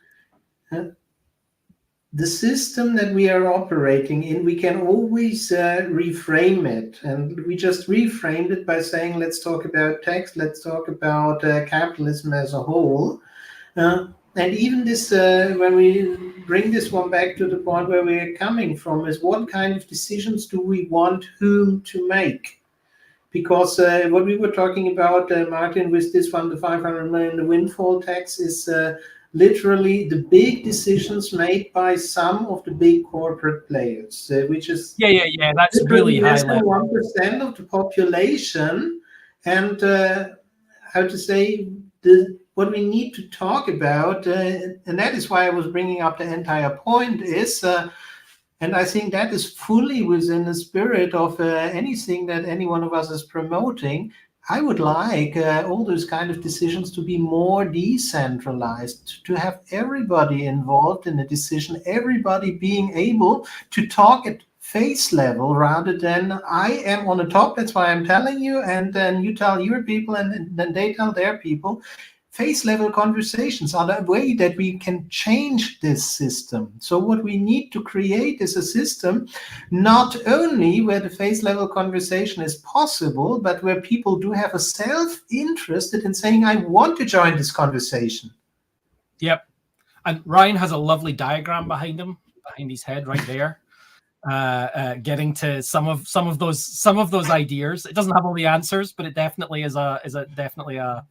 the system that we are operating in. We can always reframe it, and we just reframed it by saying, let's talk about tax, let's talk about capitalism as a whole. And even this, when we bring this one back to the point where we're coming from, is what kind of decisions do we want whom to make? Because what we were talking about, Martin, with this one, the 500 million, the windfall tax, is literally the big decisions made by some of the big corporate players, which is that's really high less than level. 1% of the population. And how to say, what we need to talk about, and that is why I was bringing up the entire point, is and I think that is fully within the spirit of anything that any one of us is promoting. I would like all those kind of decisions to be more decentralized, to have everybody involved in a decision, everybody being able to talk at face level rather than I am on the top, that's why I'm telling you, and then you tell your people and then they tell their people. face level conversations are the way that we can change this system. So what we need to create is a system not only where the face level conversation is possible, but where people do have a self-interest in saying, I want to join this conversation. Yep. And Ryan has a lovely diagram behind his head right there, getting to some of those ideas. It doesn't have all the answers, but it definitely is definitely a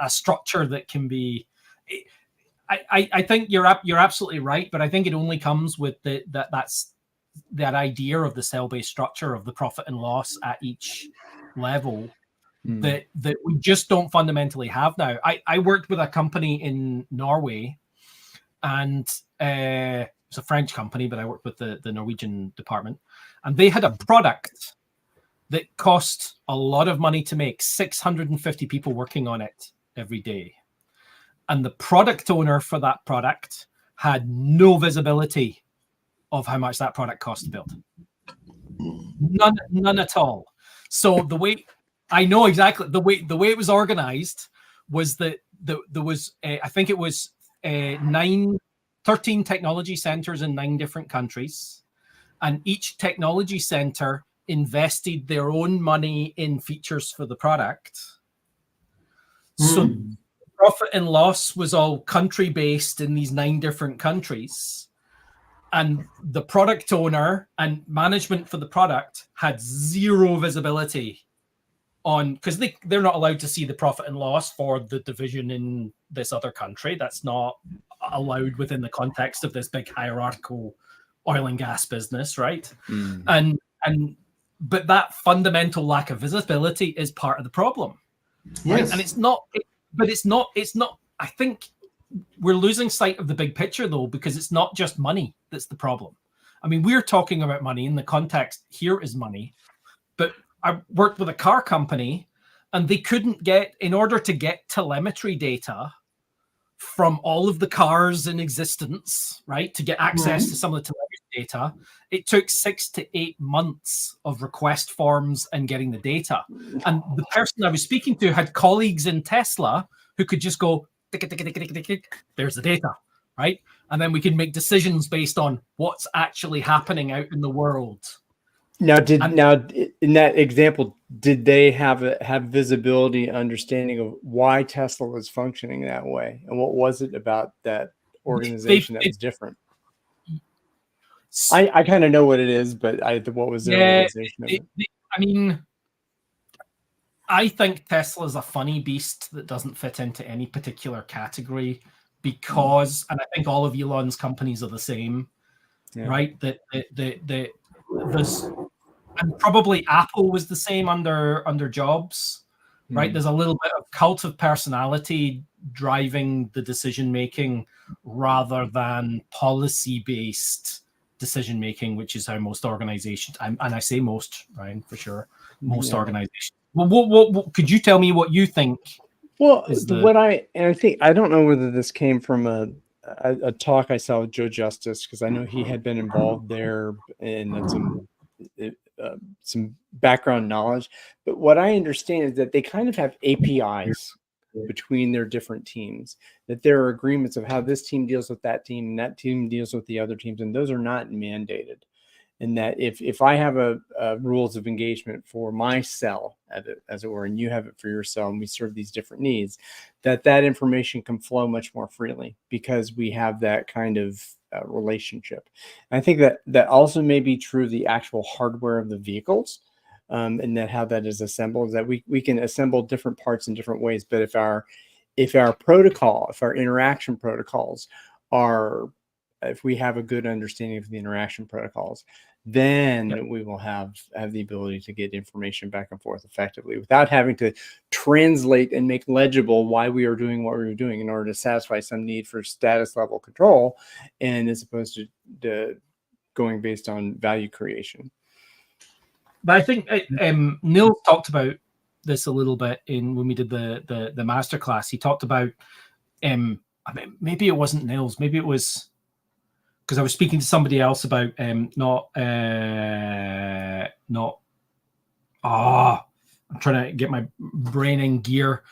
structure that can be. I think you're absolutely right, but I think it only comes with that idea of the cell-based structure of the profit and loss at each level that we just don't fundamentally have now. I worked with a company in Norway, and it's a French company, but I worked with the Norwegian department, and they had a product that cost a lot of money to make, 650 people working on it every day. And the product owner for that product had no visibility of how much that product cost to build. None at all. So the way I know exactly the way it was organized was that there was I think it was 13 technology centers in 9 different countries, and each technology center invested their own money in features for the product. So profit and loss was all country based in these 9 different countries, and the product owner and management for the product had zero visibility on, because they're not allowed to see the profit and loss for the division in this other country. That's not allowed within the context of this big hierarchical oil and gas business, right? But that fundamental lack of visibility is part of the problem. Yes. Right? And it's not. I think we're losing sight of the big picture, though, because it's not just money that's the problem. I mean, we're talking about money in the context here is money, but I worked with a car company, and they couldn't get, in order to get telemetry data from all of the cars in existence, right, to get access to some of the telemetry data, it took 6 to 8 months of request forms and getting the data. And the person I was speaking to had colleagues in Tesla who could just go, tick, tick, tick, tick, tick, tick, there's the data, right? And then we can make decisions based on what's actually happening out in the world. Now, in that example, did they have visibility, understanding of why Tesla was functioning that way, and what was it about that organization that was different? I kind of know what it is, but what was their realization of it? I mean, I think Tesla is a funny beast that doesn't fit into any particular category because, and I think all of Elon's companies are the same, right? There's, and probably Apple was the same under Jobs, right? There's a little bit of cult of personality driving the decision making rather than policy based decision making, which is how most organizations, and I say most, Ryan, for sure, most organizations. Well, what could you tell me what you think? Well, I think, I don't know whether this came from a talk I saw with Joe Justice, because I know he had been involved there and had some background knowledge. But what I understand is that they kind of have APIs between their different teams, that there are agreements of how this team deals with that team and that team deals with the other teams, and those are not mandated. And that if I have a rules of engagement for my cell, as it were, and you have it for your cell, and we serve these different needs, that information can flow much more freely because we have that kind of relationship. And I think that also may be true of the actual hardware of the vehicles, and that how that is assembled, is that we can assemble different parts in different ways. But if our interaction protocols if we have a good understanding of the interaction protocols, then we will have the ability to get information back and forth effectively without having to translate and make legible why we are doing what we're doing in order to satisfy some need for status level control, and as opposed to going based on value creation. But I think Neil talked about this a little bit when we did the masterclass. He talked about, I mean, maybe it wasn't Nils, maybe it was, because I was speaking to somebody else about I'm trying to get my brain in gear.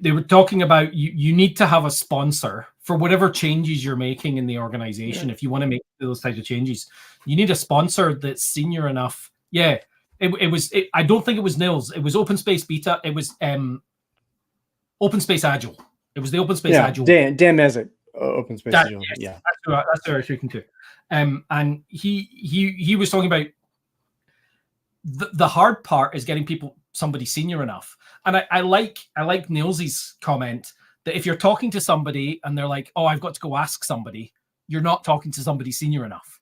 they were talking about you need to have a sponsor for whatever changes you're making in the organization. If you want to make those types of changes, you need a sponsor that's senior enough. Yeah, I don't think it was Nils. It was Open Space Beta. It was Open Space Agile. It was the Open Space Agile. Dan Mezek, Open Space Agile. Yes, that's who I was speaking to. And he was talking about the hard part is getting somebody senior enough. And I like Nils's comment that if you're talking to somebody and they're like, oh, I've got to go ask somebody, you're not talking to somebody senior enough,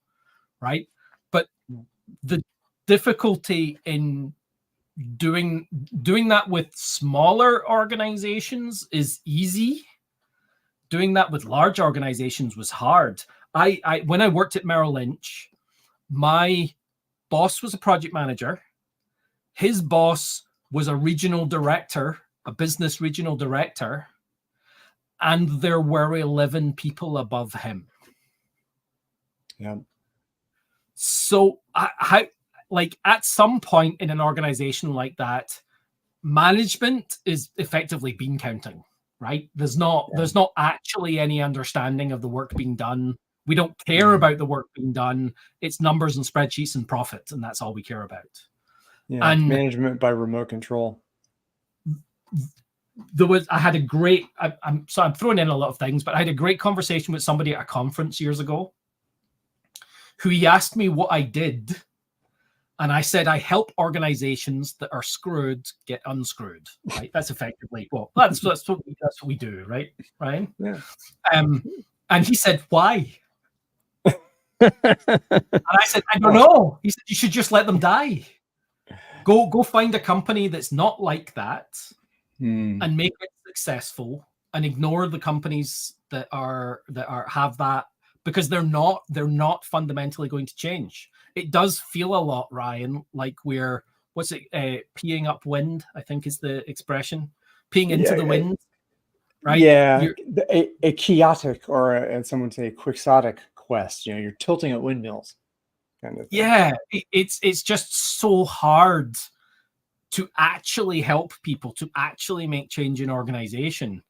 right? But the difficulty in doing that with smaller organizations is easy. Doing that with large organizations was hard. I when I worked at Merrill Lynch, my boss was a project manager. His boss was a regional director, a business regional director, and there were 11 people above him. Yeah. So at some point in an organization like that, management is effectively bean counting, right? There's not actually any understanding of the work being done. We don't care about the work being done. It's numbers and spreadsheets and profit, and that's all we care about. Yeah, and management by remote control. I had a great, I'm throwing in a lot of things, but I had a great conversation with somebody at a conference years ago who he asked me what I did. And I said, I help organizations that are screwed get unscrewed, right? That's effectively, well, that's what we do, right, Ryan? Yeah. And he said, why? And I said, I don't know. He said, you should just let them die. Go find a company that's not like that and make it successful, and ignore the companies that have that, because they're not fundamentally going to change. It does feel a lot, Ryan, like we're peeing upwind, I think is the expression, peeing into the wind, right? Yeah, a chaotic, or as someone would say, a quixotic quest. You're tilting at windmills, kind of thing. Yeah, it's just so hard to actually help people, to actually make change in organization.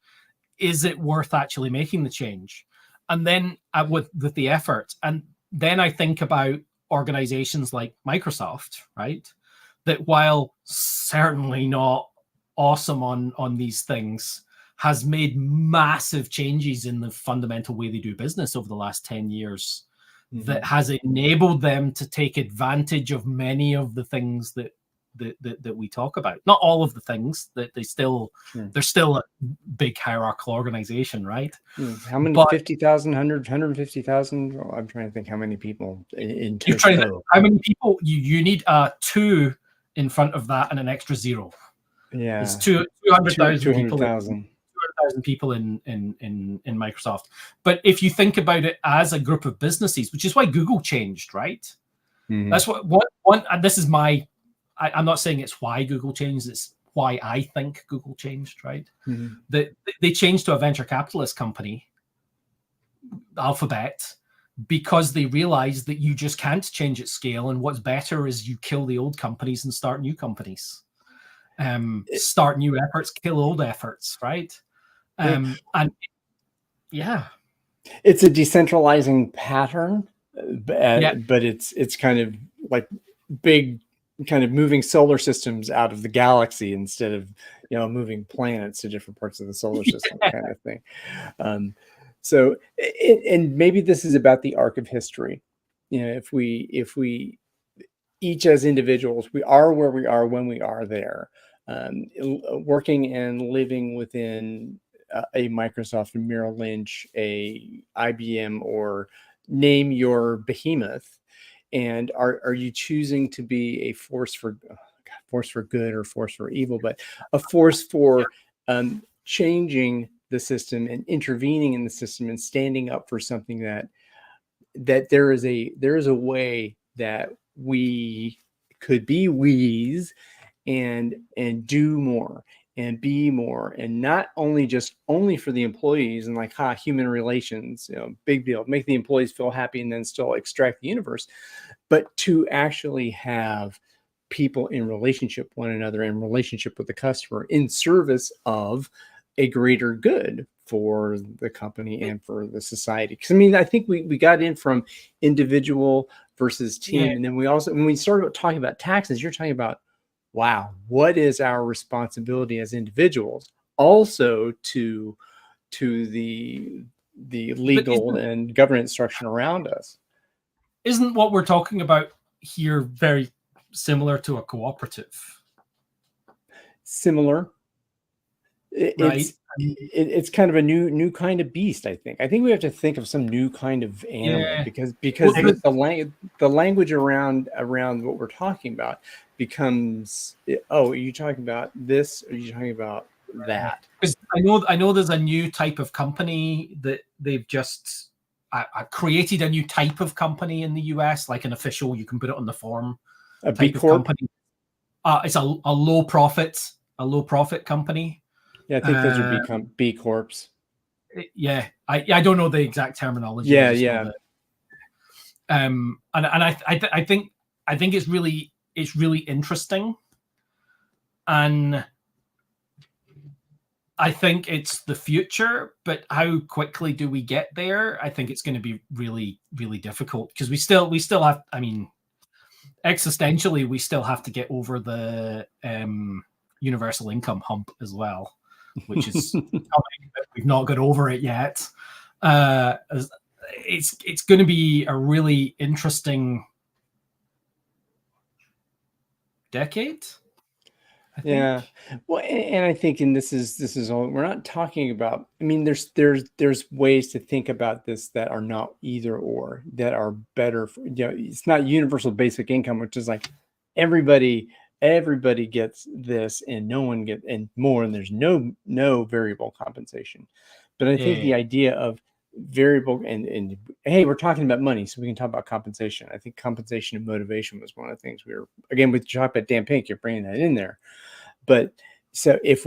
Is it worth actually making the change? And then with the effort, and then I think about organizations like Microsoft, right? That while certainly not awesome on these things, has made massive changes in the fundamental way they do business over the last 10 years. That has enabled them to take advantage of many of the things that we talk about. Not all of the things, that they're still a big hierarchical organization, right? How many? 50,000, 150,000? Well, I'm trying to think how many people in total. How many people? You need a 2 in front of that and an extra 0. Yeah, it's 200,000 people. 200,000 people in Microsoft. But if you think about it as a group of businesses, which is why Google changed, right? That's what and this is I'm not saying it's why Google changed, it's why I think Google changed, right? They changed to a venture capitalist company, Alphabet, because they realized that you just can't change at scale, and what's better is you kill the old companies and start new companies. Start new efforts, kill old efforts, right? And yeah, it's a decentralizing pattern, but it's kind of like big, kind of moving solar systems out of the galaxy instead of moving planets to different parts of the solar system, kind of thing. So, and maybe this is about the arc of history. If we each as individuals, we are where we are when we are there, working and living within a Microsoft, a Merrill Lynch, a IBM, or name your behemoth. And are you choosing to be a force for good or force for evil, but a force for changing the system and intervening in the system and standing up for something that there is a way that we could be we's and do more and be more, and not only for the employees and like human relations, big deal, make the employees feel happy and then still extract the universe, but to actually have people in relationship with one another, in relationship with the customer, in service of a greater good for the company and for the society. Because I mean, I think we got in from individual versus team, and then we also, when we started talking about taxes, you're talking about, wow, what is our responsibility as individuals also to the legal and governance structure around us? Isn't what we're talking about here very similar to a cooperative? Similar. Right. It's kind of a new kind of beast. I think we have to think of some new kind of animal, because the language around what we're talking about becomes, oh, are you talking about this? Are you talking about that? Because I know there's a new type of company that they've just created, a new type of company in the US, like an official, you can put it on the form, a B Corp company. It's a low profit company. Yeah, I think those would become B Corps. Yeah, I don't know the exact terminology. Yeah. And I think it's really interesting, and I think it's the future. But how quickly do we get there? I think it's going to be really, really difficult, because we still have. I mean, existentially, we still have to get over the universal income hump as well, which is we've not got over it yet. It's going to be a really interesting decade. Yeah, well, and I think, and this is all, we're not talking about. I mean, there's ways to think about this that are not either or, that are better. It's not universal basic income, which is like everybody gets this and no one gets and more, and there's no variable compensation. But I think the idea of variable and hey, we're talking about money, so we can talk about compensation. I think compensation and motivation was one of the things we were, again, with talk about Dan Pink, you're bringing that in there. But so if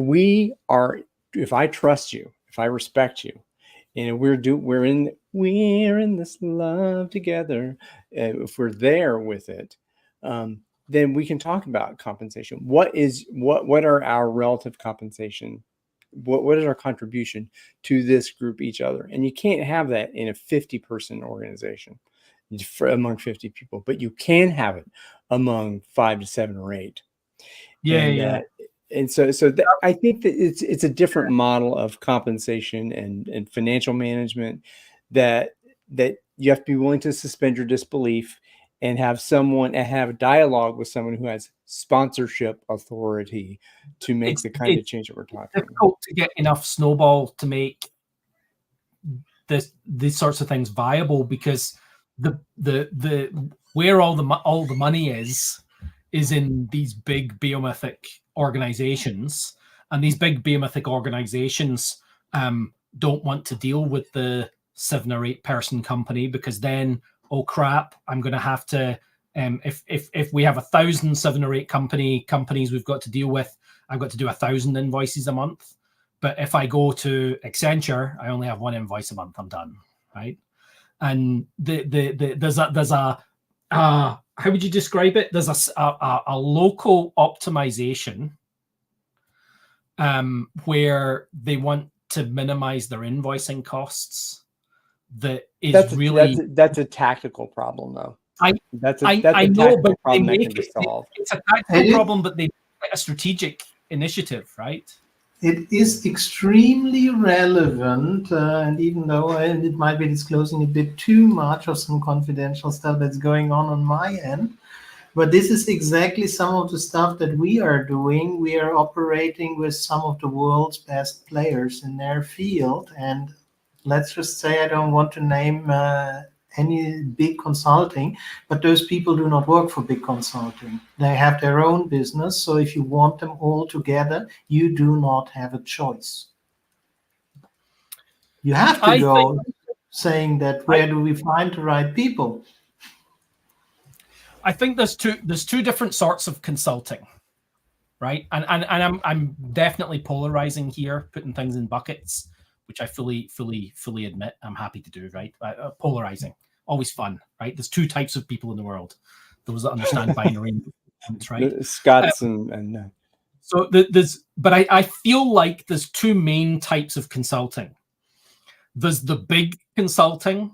I trust you, if I respect you, and we're in this love together, if we're there with it, then we can talk about compensation. What are our relative compensation? What is our contribution to this group, each other? And you can't have that in a 50-person organization among 50 people, but you can have it among 5 to 7 or 8. And so I think that it's a different model of compensation and financial management, that you have to be willing to suspend your disbelief and have a dialogue with someone who has sponsorship authority to make the kind of change that we're talking about. It's difficult to get enough snowball to make these sorts of things viable, because the where all the money is in these big behemoth organizations, and these big behemoth organizations don't want to deal with the 7 or 8 person company, because then, oh crap, I'm going to have to, if we have 1,000 7 or 8 companies we've got to deal with, I've got to do 1,000 invoices a month. But if I go to Accenture, I only have 1 invoice a month. I'm done, right? And there's a how would you describe it? There's a local optimization where they want to minimize their invoicing costs. That's a tactical problem, though. I know, but they make it. It's a tactical problem, but they make a strategic initiative, right? It is extremely relevant, and even though it might be disclosing a bit too much of some confidential stuff that's going on my end, but this is exactly some of the stuff that we are doing. We are operating with some of the world's best players in their field, and let's just say, I don't want to name any big consulting, but those people do not work for big consulting. They have their own business. So if you want them all together, you do not have a choice. You have to go saying that, where do we find the right people? I think there's two different sorts of consulting, right? And I'm definitely polarizing here, putting things in buckets, which I fully admit I'm happy to do, right? Polarizing, always fun, right? There's 2 types of people in the world: those that understand binary, right? Scots and So but I feel like there's two main types of consulting. There's the big consulting,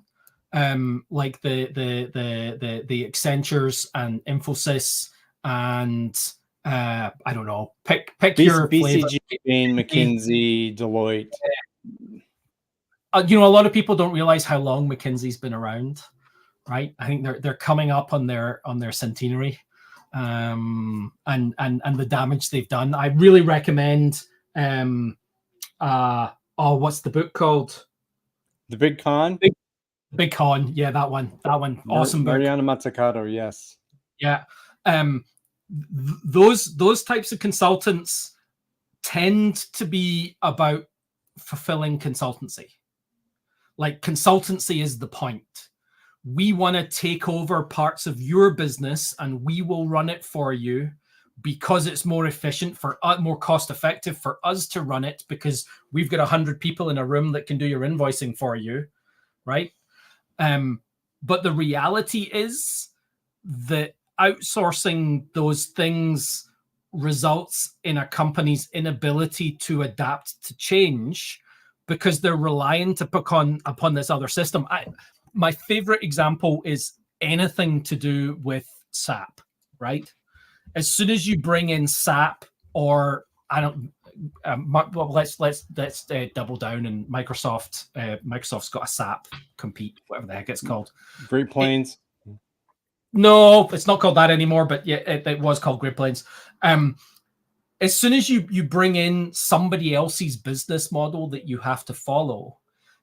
like the Accentures and Infosys and I don't know, pick your flavor. BCG, Bain, McKinsey, Deloitte. A lot of people don't realize how long McKinsey's been around, right? I think they're coming up on their centenary, and the damage they've done. I really recommend. What's the book called? The Big Con. Big Con. Yeah, that one. Awesome book. Mariana Mazzucato. Yes. Yeah. Those types of consultants tend to be about fulfilling consultancy. Like, consultancy is the point. We want to take over parts of your business and we will run it for you because it's more efficient, more cost effective for us to run it, because we've got 100 people in a room that can do your invoicing for you, right? But the reality is that outsourcing those things results in a company's inability to adapt to change because they're reliant upon this other system. My favorite example is anything to do with SAP, right? As soon as you bring in SAP, or let's double down, and Microsoft's got a SAP compete, whatever the heck it's called. Great Plains. No, it's not called that anymore, but yeah, it was called Great Plains. As soon as you bring in somebody else's business model that you have to follow,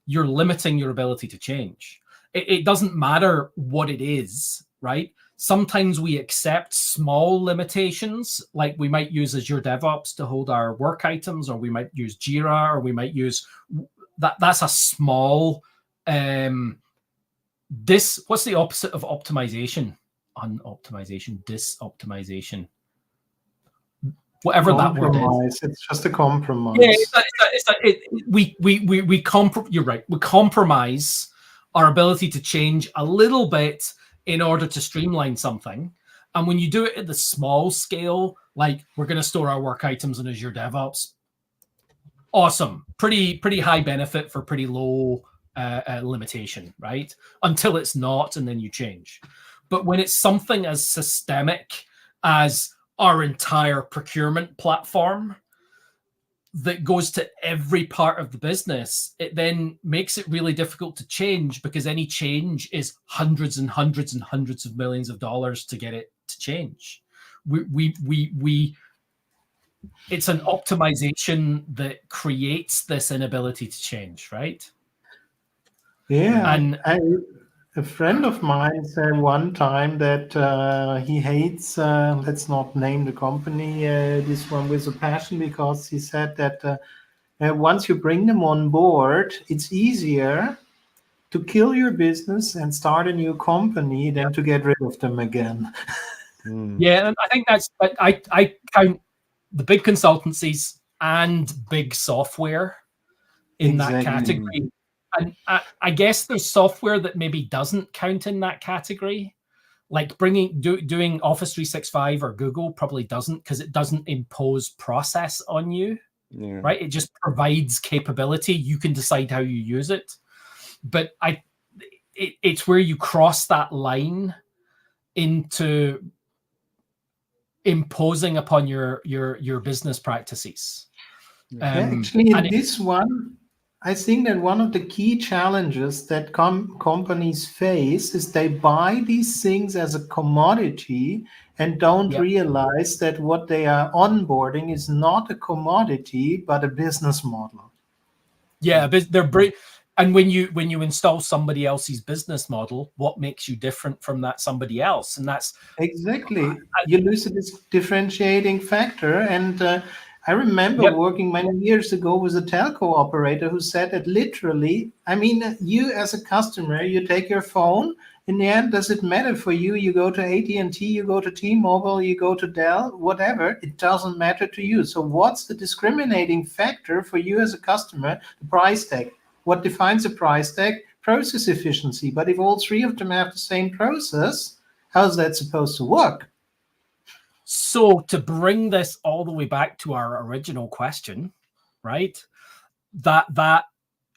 you're limiting your ability to change. It doesn't matter what it is, right? Sometimes we accept small limitations, like we might use Azure DevOps to hold our work items, or we might use Jira, or we might use that. That's a small. What's the opposite of optimization? Unoptimization, disoptimization. Whatever that word is. It's just a compromise. Yeah, you're right. We compromise our ability to change a little bit in order to streamline something. And when you do it at the small scale, like we're going to store our work items in Azure DevOps, awesome. Pretty high benefit for pretty low limitation, right? Until it's not, and then you change. But when it's something as systemic as our entire procurement platform that goes to every part of the business, it then makes it really difficult to change, because any change is hundreds and hundreds and hundreds of millions of dollars to get it to change. It's an optimization that creates this inability to change, right? Yeah, And a friend of mine said one time that he hates, let's not name the company, this one with a passion, because he said that once you bring them on board, it's easier to kill your business and start a new company than to get rid of them again. Yeah, and I think I count the big consultancies and big software in that category. And I guess there's software that maybe doesn't count in that category. Like doing Office 365 or Google probably doesn't, because it doesn't impose process on you, right? It just provides capability. You can decide how you use it. But it's where you cross that line into imposing upon your business practices. Actually, in this one, I think that one of the key challenges that companies face is they buy these things as a commodity and don't realize that what they are onboarding is not a commodity, but a business model. Yeah, they're and when you install somebody else's business model, what makes you different from that somebody else? And that's exactly, you lose this differentiating factor. And I remember working many years ago with a telco operator who said that literally, I mean, you as a customer, you take your phone. In the end, does it matter for you? You go to AT&T, you go to T-Mobile, you go to Dell, whatever. It doesn't matter to you. So what's the discriminating factor for you as a customer? The price tag. What defines a price tag? Process efficiency. But if all three of them have the same process, how's that supposed to work? So to bring this all the way back to our original question, right?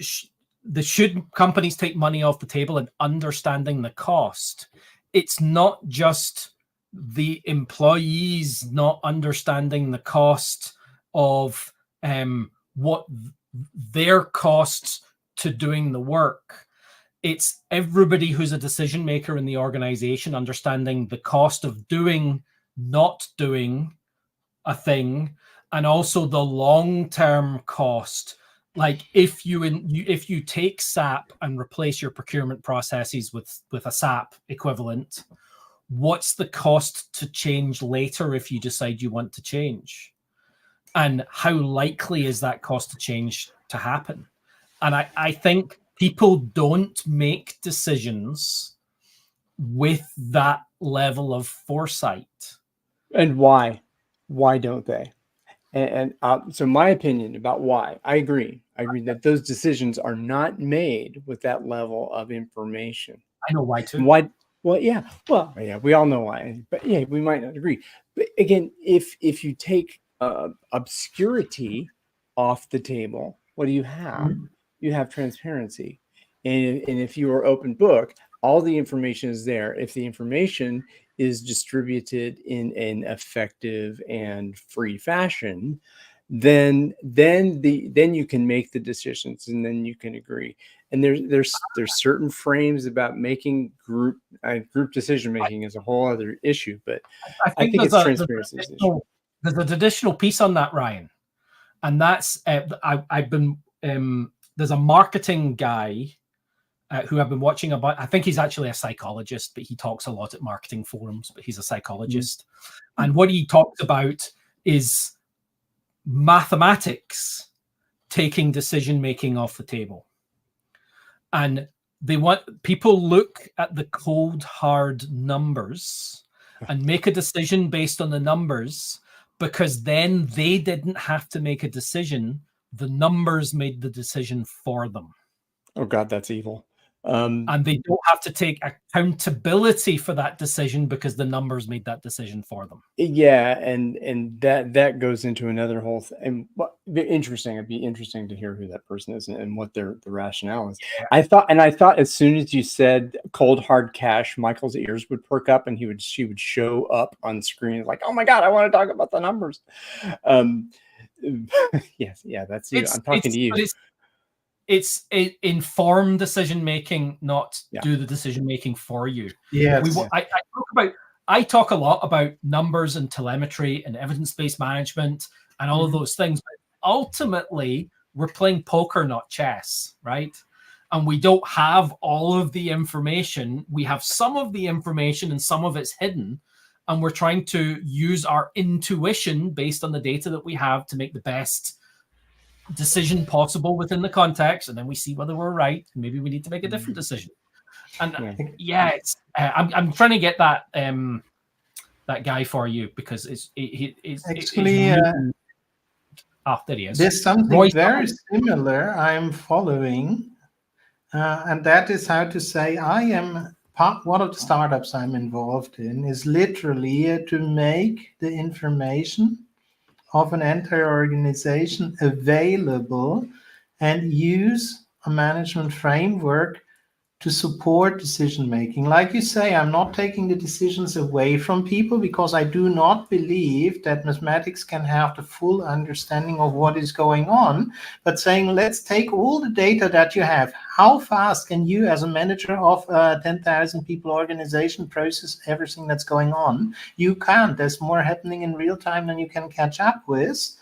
Should companies take money off the table and understanding the cost? It's not just the employees not understanding the cost of what their costs to doing the work. It's everybody who's a decision maker in the organization understanding the cost of not doing a thing, and also the long-term cost. Like if you take SAP and replace your procurement processes with a SAP equivalent, what's the cost to change later if you decide you want to change? And how likely is that cost to change to happen? And I think people don't make decisions with that level of foresight. And why? Why don't they? And so my opinion about why, I agree that those decisions are not made with that level of information. I know why too. Why? Well, yeah. Well, yeah, we all know why. But yeah, we might not agree. But again, if you take obscurity off the table, what do you have? You have transparency. And if you are open book, all the information is there. If the information is distributed in an effective and free fashion, then you can make the decisions, and then you can agree. And there's certain frames about making group decision making is a whole other issue, but I think it's transparency. There's a additional piece on that, Ryan, and that's I've been there's a marketing guy who I've been watching about. I think he's actually a psychologist, but he talks a lot at marketing forums, but he's a psychologist. Mm-hmm. And what he talks about is mathematics taking decision-making off the table. And people look at the cold, hard numbers and make a decision based on the numbers, because then they didn't have to make a decision. The numbers made the decision for them. Oh God, that's evil. And they don't have to take accountability for that decision because the numbers made that decision for them. Yeah, and that goes into another whole thing. Interesting. It'd be interesting to hear who that person is and what the rationale is. Yeah. I thought as soon as you said cold hard cash, Michael's ears would perk up and she would show up on screen like, oh my God, I want to talk about the numbers. Yes, yeah, that's you. I'm talking to you. It's informed decision making, not do the decision making for you. Yeah. I talk a lot about numbers and telemetry and evidence-based management and all of those things. But ultimately, we're playing poker, not chess, right? And we don't have all of the information. We have some of the information and some of it's hidden. And we're trying to use our intuition based on the data that we have to make the best decision possible within the context, and then we see whether we're right. Maybe we need to make a different decision. And it's I'm trying to get that that guy for you, because it's actually there he is. There's something very similar I'm following, and that is how to say I am one of the startups I'm involved in is literally to make the information of an entire organization available and use a management framework to support decision making. Like you say, I'm not taking the decisions away from people, because I do not believe that mathematics can have the full understanding of what is going on, but saying, let's take all the data that you have. How fast can you, as a manager of a 10,000 people organization, process everything that's going on? You can't. There's more happening in real time than you can catch up with.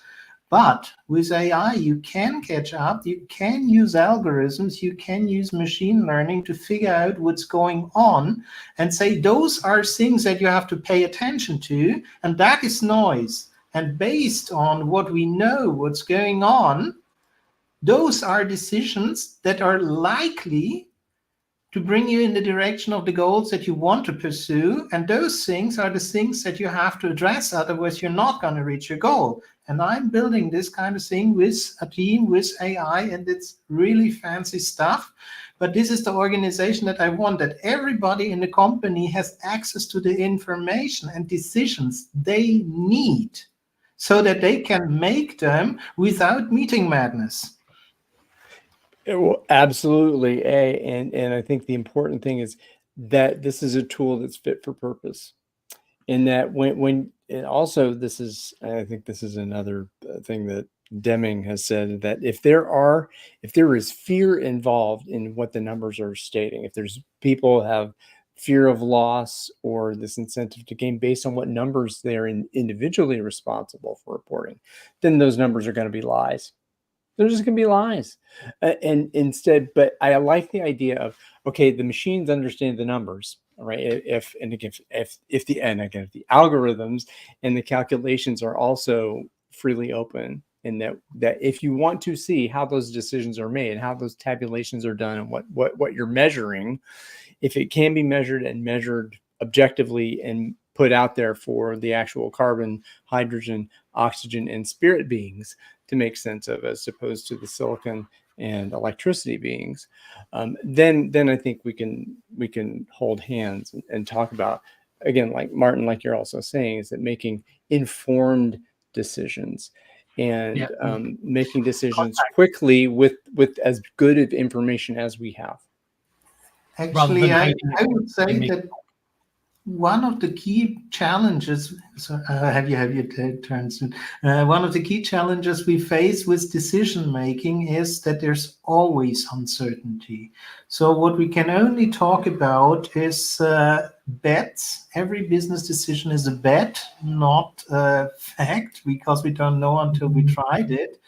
But with AI, you can catch up, you can use algorithms, you can use machine learning to figure out what's going on and say, those are things that you have to pay attention to, and that is noise. And based on what we know, what's going on, those are decisions that are likely to bring you in the direction of the goals that you want to pursue. And those things are the things that you have to address. Otherwise, you're not going to reach your goal. And I'm building this kind of thing with a team, with AI, and it's really fancy stuff, but this is the organization that I want, that everybody in the company has access to the information and decisions they need so that they can make them without meeting madness. Well, absolutely. And I think the important thing is that this is a tool that's fit for purpose. And that when and also this is, I think this is another thing that Deming has said, that if there is fear involved in what the numbers are stating, if there's people have fear of loss or this incentive to gain based on what numbers they're individually responsible for reporting, then those numbers are going to be lies. They're just going to be lies. And instead, but I like the idea of, okay, the machines understand the numbers, right? If the algorithms and the calculations are also freely open, and that if you want to see how those decisions are made, how those tabulations are done, and what you're measuring, if it can be measured and measured objectively and put out there for the actual carbon, hydrogen, oxygen, and spirit beings to make sense of, as opposed to the silicon and electricity beings, then I think we can hold hands and talk about, again, like Martin, like you're also saying, is that making informed decisions and making decisions quickly with as good of information as we have. Actually, I would say that one of the key challenges, have you turned soon? One of the key challenges we face with decision making is that there's always uncertainty. So what we can only talk about is bets. Every business decision is a bet, not a fact, because we don't know until we tried it,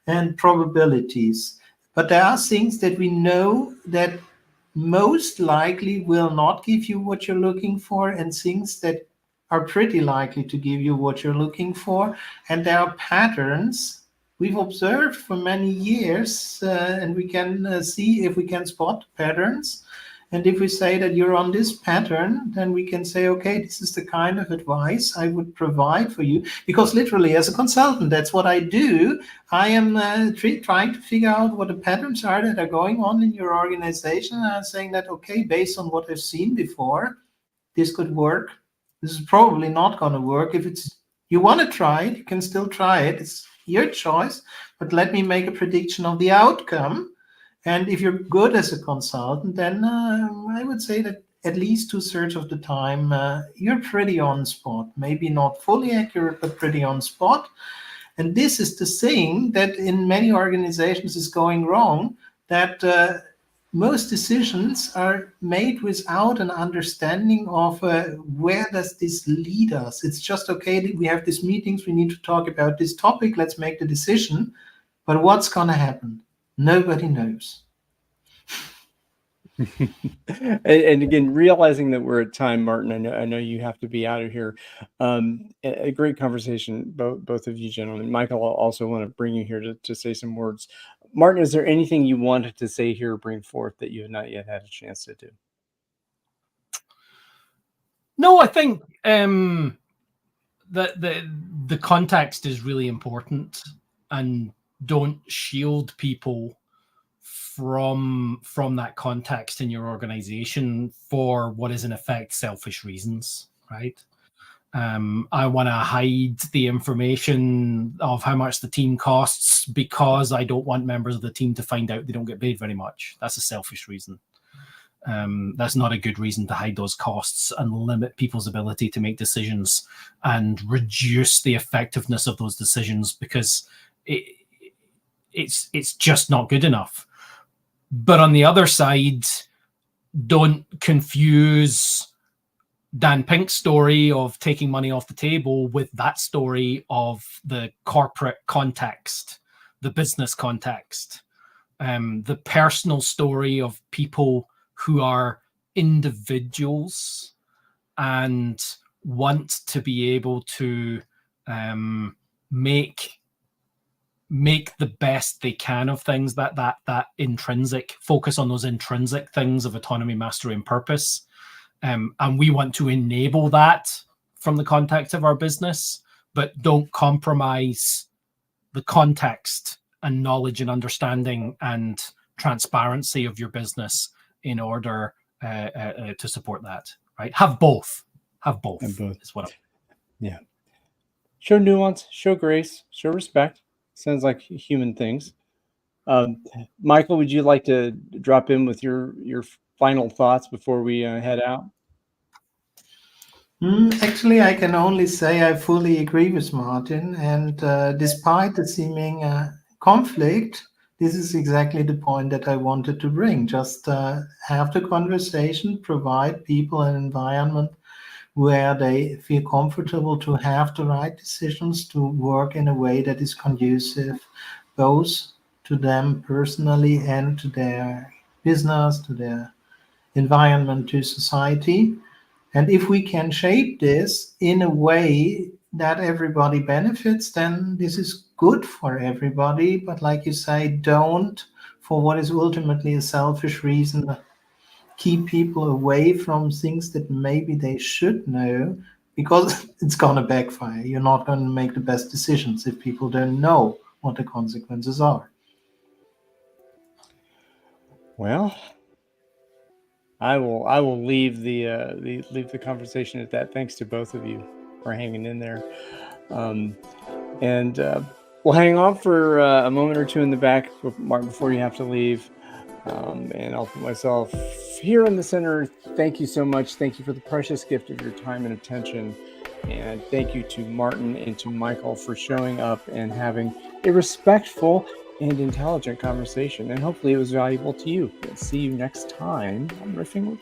and probabilities. But there are things that we know that most likely will not give you what you're looking for, and things that are pretty likely to give you what you're looking for. And there are patterns we've observed for many years, and we can see if we can spot patterns. And if we say that you're on this pattern, then we can say, okay, this is the kind of advice I would provide for you. Because literally, as a consultant, that's what I do. I am trying to figure out what the patterns are that are going on in your organization. And I'm saying that, okay, based on what I've seen before, this could work. This is probably not going to work. If you want to try it, you can still try it. It's your choice. But let me make a prediction of the outcome. And if you're good as a consultant, then I would say that at least 2/3 of the time, you're pretty on spot. Maybe not fully accurate, but pretty on spot. And this is the thing that in many organizations is going wrong, that most decisions are made without an understanding of where does this lead us. It's just, okay, we have these meetings, we need to talk about this topic, let's make the decision. But what's going to happen? Nobody knows. And again, realizing that we're at time, Martin, I know you have to be out of here. A great conversation, both of you gentlemen. Michael, I also want to bring you here to say some words. Martin, is there anything you wanted to say here or bring forth that you have not yet had a chance to do? No, I think the context is really important, and don't shield people from that context in your organization for what is in effect selfish reasons, right? I want to hide the information of how much the team costs because I don't want members of the team to find out they don't get paid very much. That's a selfish reason. That's not a good reason to hide those costs and limit people's ability to make decisions and reduce the effectiveness of those decisions, because it's just not good enough. But on the other side, don't confuse Dan Pink's story of taking money off the table with that story of the corporate context, the business context, the personal story of people who are individuals and want to be able to make the best they can of things, that intrinsic focus on those intrinsic things of autonomy, mastery, and purpose. And we want to enable that from the context of our business, but don't compromise the context and knowledge and understanding and transparency of your business in order to support that. Right? Have both. Have both. And both. Is what I'm. Yeah. Show nuance, show grace, show respect. Sounds like human things. Michael, would you like to drop in with your final thoughts before we head out? Actually, I can only say I fully agree with Martin. And despite the seeming conflict, this is exactly the point that I wanted to bring. Just have the conversation, provide people an environment where they feel comfortable to have the right decisions, to work in a way that is conducive both to them personally and to their business, to their environment, to society. And if we can shape this in a way that everybody benefits, then this is good for everybody. But like you say, don't, for what is ultimately a selfish reason, keep people away from things that maybe they should know, because it's going to backfire. You're not going to make the best decisions if people don't know what the consequences are. Well, I will leave leave the conversation at that. Thanks to both of you for hanging in there, and we'll hang on for a moment or two in the back, Martin, before you have to leave. And I'll put myself here in the center. Thank you so much. Thank you for the precious gift of your time and attention. And thank you to Martin and to Michael for showing up and having a respectful and intelligent conversation. And hopefully it was valuable to you. We'll see you next time on Riffing with